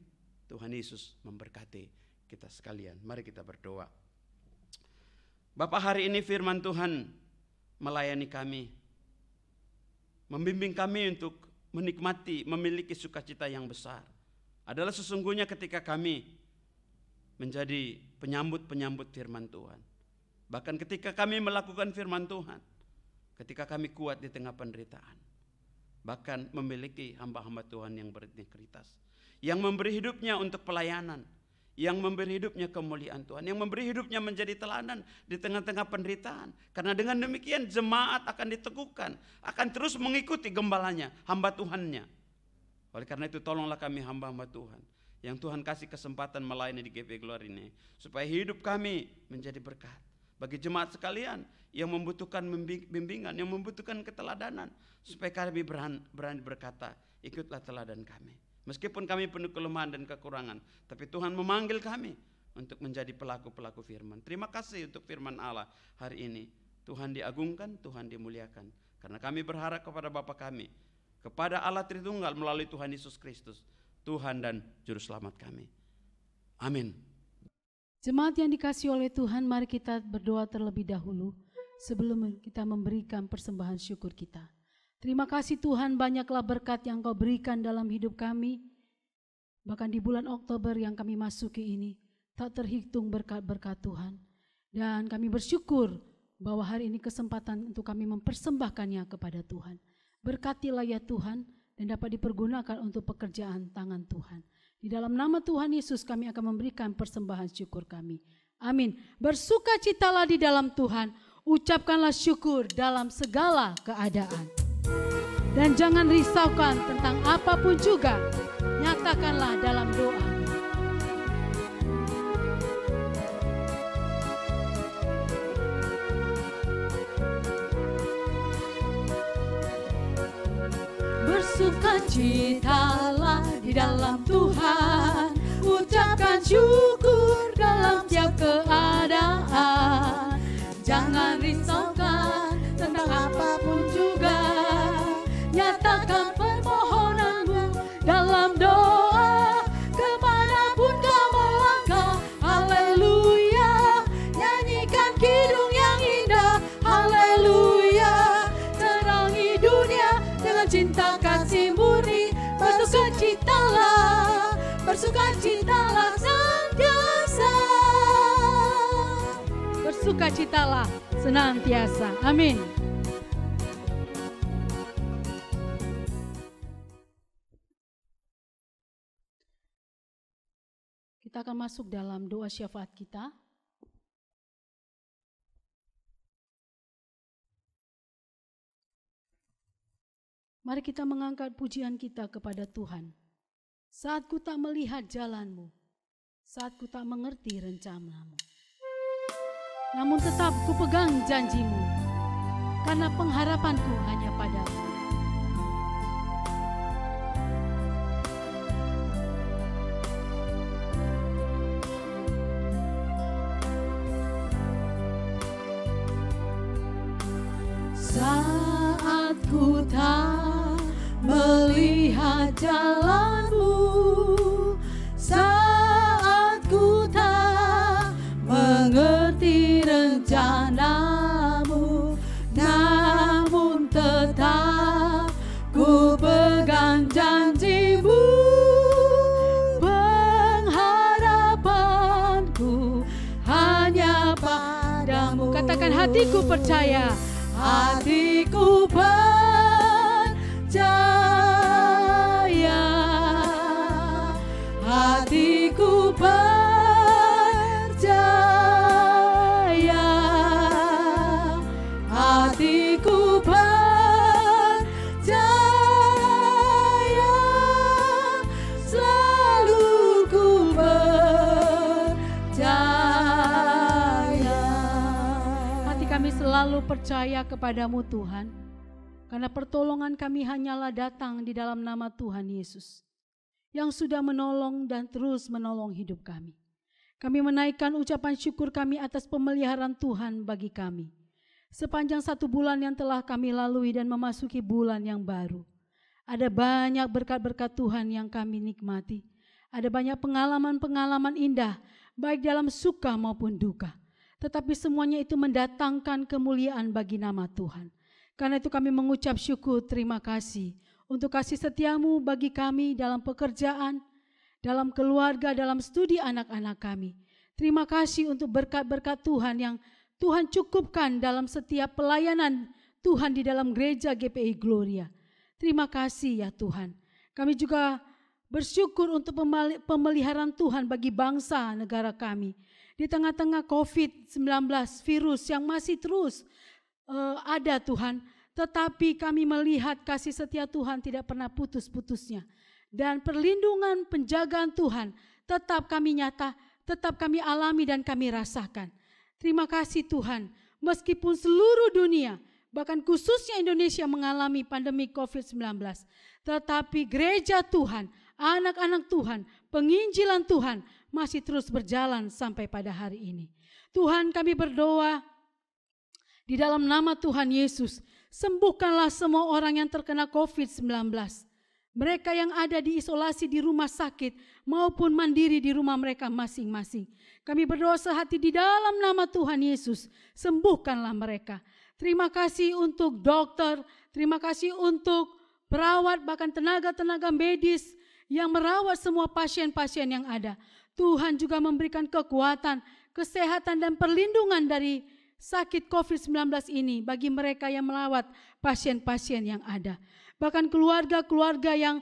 Tuhan Yesus memberkati kita sekalian. Mari kita berdoa. Bapa, hari ini firman Tuhan melayani kami, membimbing kami untuk menikmati, memiliki sukacita yang besar. Adalah sesungguhnya ketika kami menjadi penyambut-penyambut firman Tuhan. Bahkan ketika kami melakukan firman Tuhan, ketika kami kuat di tengah penderitaan. Bahkan memiliki hamba-hamba Tuhan yang berintegritas, yang memberi hidupnya untuk pelayanan, yang memberi hidupnya kemuliaan Tuhan, yang memberi hidupnya menjadi teladan di tengah-tengah penderitaan. Karena dengan demikian jemaat akan diteguhkan, akan terus mengikuti gembalanya, hamba Tuhannya. Oleh karena itu tolonglah kami hamba-hamba Tuhan yang Tuhan kasih kesempatan melayani di GP Glory ini, supaya hidup kami menjadi berkat bagi jemaat sekalian yang membutuhkan bimbingan, yang membutuhkan keteladanan, supaya kami berani berkata, ikutlah teladan kami. Meskipun kami penuh kelemahan dan kekurangan, tapi Tuhan memanggil kami untuk menjadi pelaku-pelaku firman. Terima kasih untuk firman Allah hari ini. Tuhan diagungkan, Tuhan dimuliakan. Karena kami berharap kepada Bapa kami, kepada Allah Tritunggal melalui Tuhan Yesus Kristus, Tuhan dan Juru Selamat kami. Amin. Jemaat yang dikasihi oleh Tuhan, mari kita berdoa terlebih dahulu sebelum kita memberikan persembahan syukur kita. Terima kasih Tuhan, banyaklah berkat yang Kau berikan dalam hidup kami. Bahkan di bulan Oktober yang kami masuki ini, tak terhitung berkat-berkat Tuhan. Dan kami bersyukur bahwa hari ini kesempatan untuk kami mempersembahkannya kepada Tuhan. Berkatilah ya Tuhan, dan dapat dipergunakan untuk pekerjaan tangan Tuhan. Di dalam nama Tuhan Yesus kami akan memberikan persembahan syukur kami. Amin. Bersukacitalah di dalam Tuhan, ucapkanlah syukur dalam segala keadaan. Dan jangan risaukan tentang apapun juga, nyatakanlah dalam doa. Bersukacitalah di dalam Tuhan, ucapkan syukur dalam tiap keadaan. Jangan risaukan tentang apapun juga, nyatakan permohonanmu dalam doa. Kemanapun kau melangkah, haleluya, nyanyikan kidung yang indah, haleluya. Terangi dunia dengan cinta kasih murni. Bersukacitalah, bersukacitalah senantiasa. Bersukacitalah senantiasa. Amin. Kita akan masuk dalam doa syafaat kita. Mari kita mengangkat pujian kita kepada Tuhan. Saat ku tak melihat jalanmu, saat ku tak mengerti rencanamu, namun tetap ku pegang janjimu, karena pengharapanku hanya padamu. Saat ku tak melihat jalanmu, saat ku tak mengerti rencanamu, namun tetap ku pegang janjimu. Pengharapanku hanya padamu. Katakan, hatiku percaya. Hatiku percaya, hatiku percaya, hatiku percaya, selalu ku percaya. Hati kami selalu percaya kepadamu Tuhan, karena pertolongan kami hanyalah datang di dalam nama Tuhan Yesus, yang sudah menolong dan terus menolong hidup kami. Kami menaikkan ucapan syukur kami atas pemeliharaan Tuhan bagi kami. Sepanjang 1 bulan yang telah kami lalui dan memasuki bulan yang baru, ada banyak berkat-berkat Tuhan yang kami nikmati. Ada banyak pengalaman-pengalaman indah, baik dalam suka maupun duka. Tetapi semuanya itu mendatangkan kemuliaan bagi nama Tuhan. Karena itu kami mengucap syukur, terima kasih untuk kasih setiamu bagi kami dalam pekerjaan, dalam keluarga, dalam studi anak-anak kami. Terima kasih untuk berkat-berkat Tuhan yang Tuhan cukupkan dalam setiap pelayanan Tuhan di dalam gereja GPI Gloria. Terima kasih ya Tuhan. Kami juga bersyukur untuk pemeliharaan Tuhan bagi bangsa negara kami. Di tengah-tengah COVID-19 virus yang masih terus ada Tuhan, tetapi kami melihat kasih setia Tuhan tidak pernah putus-putusnya. Dan perlindungan penjagaan Tuhan tetap kami nyata, tetap kami alami dan kami rasakan. Terima kasih Tuhan, meskipun seluruh dunia, bahkan khususnya Indonesia mengalami pandemi COVID-19, tetapi gereja Tuhan, anak-anak Tuhan, penginjilan Tuhan masih terus berjalan sampai pada hari ini. Tuhan, kami berdoa di dalam nama Tuhan Yesus, sembuhkanlah semua orang yang terkena COVID-19. Mereka yang ada di isolasi di rumah sakit maupun mandiri di rumah mereka masing-masing. Kami berdoa sehati di dalam nama Tuhan Yesus, sembuhkanlah mereka. Terima kasih untuk dokter, terima kasih untuk perawat, bahkan tenaga-tenaga medis yang merawat semua pasien-pasien yang ada. Tuhan juga memberikan kekuatan, kesehatan dan perlindungan dari sakit COVID-19 ini bagi mereka yang melawat pasien-pasien yang ada. Bahkan keluarga-keluarga yang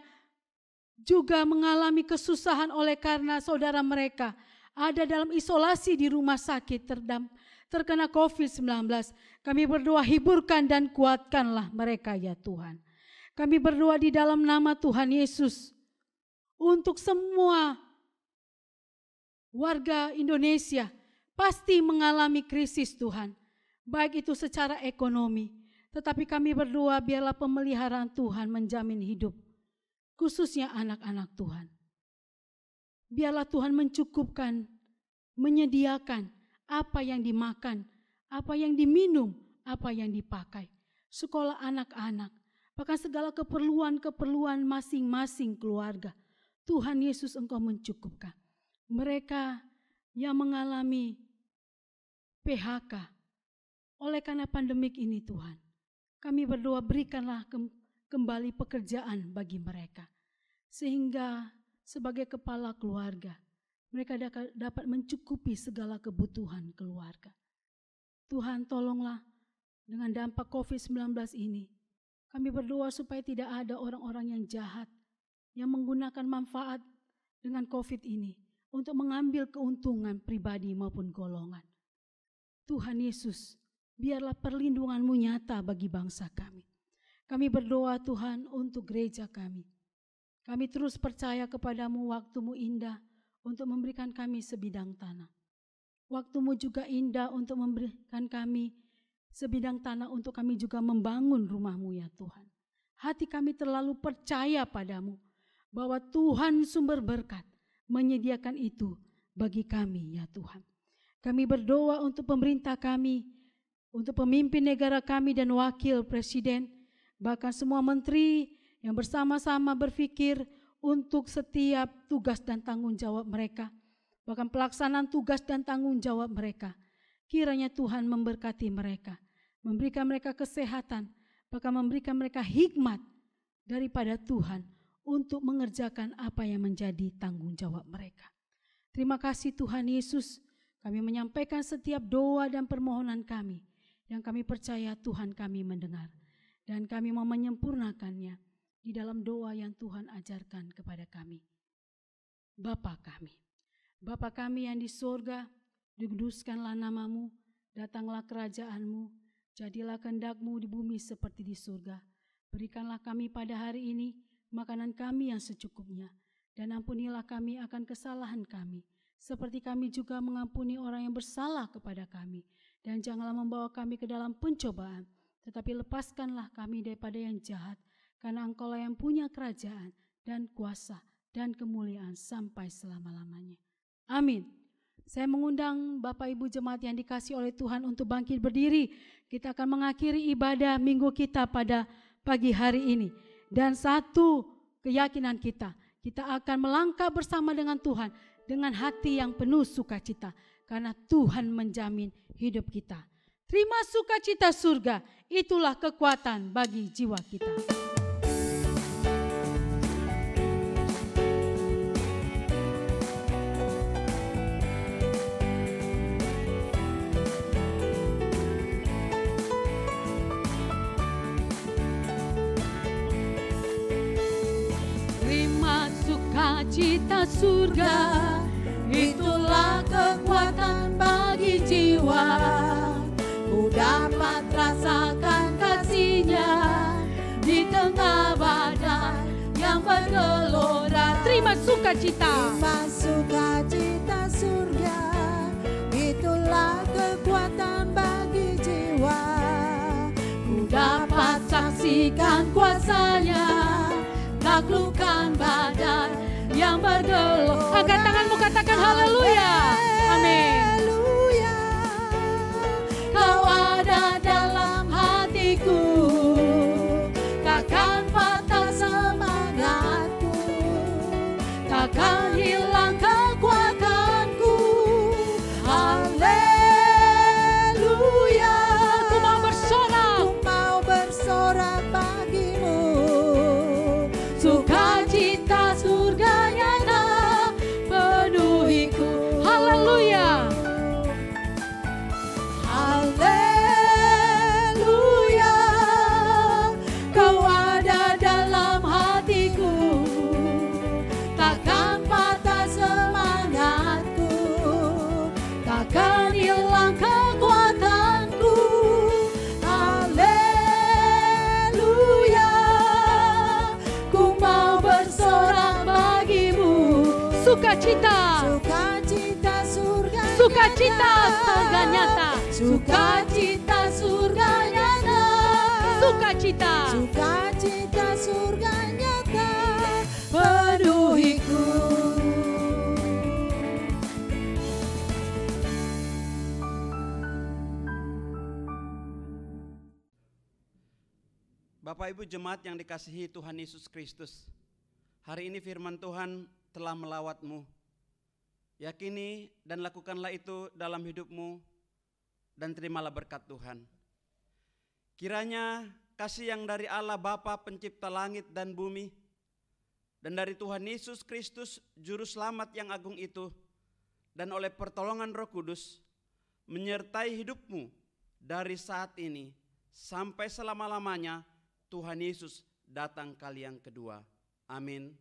juga mengalami kesusahan oleh karena saudara mereka ada dalam isolasi di rumah sakit terkena COVID-19. Kami berdoa, hiburkan dan kuatkanlah mereka ya Tuhan. Kami berdoa di dalam nama Tuhan Yesus untuk semua warga Indonesia pasti mengalami krisis Tuhan, baik itu secara ekonomi, tetapi kami berdoa biarlah pemeliharaan Tuhan menjamin hidup, khususnya anak-anak Tuhan. Biarlah Tuhan mencukupkan, menyediakan apa yang dimakan, apa yang diminum, apa yang dipakai, sekolah anak-anak, bahkan segala keperluan-keperluan masing-masing keluarga. Tuhan Yesus, Engkau mencukupkan. Mereka yang mengalami PHK oleh karena pandemik ini Tuhan, kami berdoa berikanlah kembali pekerjaan bagi mereka. Sehingga sebagai kepala keluarga, mereka dapat mencukupi segala kebutuhan keluarga. Tuhan tolonglah dengan dampak COVID-19 ini. Kami berdoa supaya tidak ada orang-orang yang jahat yang menggunakan manfaat dengan COVID ini untuk mengambil keuntungan pribadi maupun golongan. Tuhan Yesus, biarlah perlindungan-Mu nyata bagi bangsa kami. Kami berdoa Tuhan untuk gereja kami. Kami terus percaya kepadamu, waktu-Mu indah untuk memberikan kami sebidang tanah. Waktu-Mu juga indah untuk memberikan kami sebidang tanah untuk kami juga membangun rumah-Mu ya Tuhan. Hati kami terlalu percaya padamu bahwa Tuhan sumber berkat menyediakan itu bagi kami ya Tuhan. Kami berdoa untuk pemerintah kami, untuk pemimpin negara kami dan wakil presiden, bahkan semua menteri yang bersama-sama berpikir untuk setiap tugas dan tanggung jawab mereka, bahkan pelaksanaan tugas dan tanggung jawab mereka. Kiranya Tuhan memberkati mereka, memberikan mereka kesehatan, bahkan memberikan mereka hikmat daripada Tuhan untuk mengerjakan apa yang menjadi tanggung jawab mereka. Terima kasih Tuhan Yesus, kami menyampaikan setiap doa dan permohonan kami yang kami percaya Tuhan kami mendengar, dan kami mau menyempurnakannya di dalam doa yang Tuhan ajarkan kepada kami. Bapa kami yang di surga, dikuduskanlah nama-Mu, datanglah kerajaan-Mu, jadilah kehendak-Mu di bumi seperti di surga. Berikanlah kami pada hari ini makanan kami yang secukupnya, dan ampunilah kami akan kesalahan kami, seperti kami juga mengampuni orang yang bersalah kepada kami. Dan janganlah membawa kami ke dalam pencobaan, tetapi lepaskanlah kami daripada yang jahat, karena Engkau-lah yang punya kerajaan dan kuasa dan kemuliaan sampai selama-lamanya. Amin. Saya mengundang Bapak Ibu jemaat yang dikasihi oleh Tuhan untuk bangkit berdiri. Kita akan mengakhiri ibadah minggu kita pada pagi hari ini. Dan satu keyakinan kita akan melangkah bersama dengan Tuhan dengan hati yang penuh sukacita, karena Tuhan menjamin hidup kita. Terima sukacita surga, itulah kekuatan bagi jiwa kita. Cita surga, itulah kekuatan bagi jiwa. Ku dapat rasakan kasih-Nya di tengah badai yang bergelora. Terima sukacita. Terima sukacita surga, itulah kekuatan bagi jiwa. Ku dapat saksikan kuasa-Nya, taklukkan badai yang bergelora. Angkat tanganmu, katakan haleluya. Amin. Haleluya. Kau ada dalam hatiku, takkan patah semangatku, takkan hilang kekuatanku. Haleluya. Ku mau bersorak, Ku mau bersorak bagimu. sukacita surga Sukacita. Sukacita surga Sukacita nyata. surga nyata. Sukacita surga nyata. Sukacita. Sukacita surga nyata penuhiku. Bapak Ibu jemaat yang dikasihi Tuhan Yesus Kristus, hari ini firman Tuhan telah melawatmu. Yakini dan lakukanlah itu dalam hidupmu dan terimalah berkat Tuhan. Kiranya kasih yang dari Allah Bapa pencipta langit dan bumi dan dari Tuhan Yesus Kristus juru selamat yang agung itu dan oleh pertolongan Roh Kudus menyertai hidupmu dari saat ini sampai selama-lamanya Tuhan Yesus datang kali yang kedua. Amin.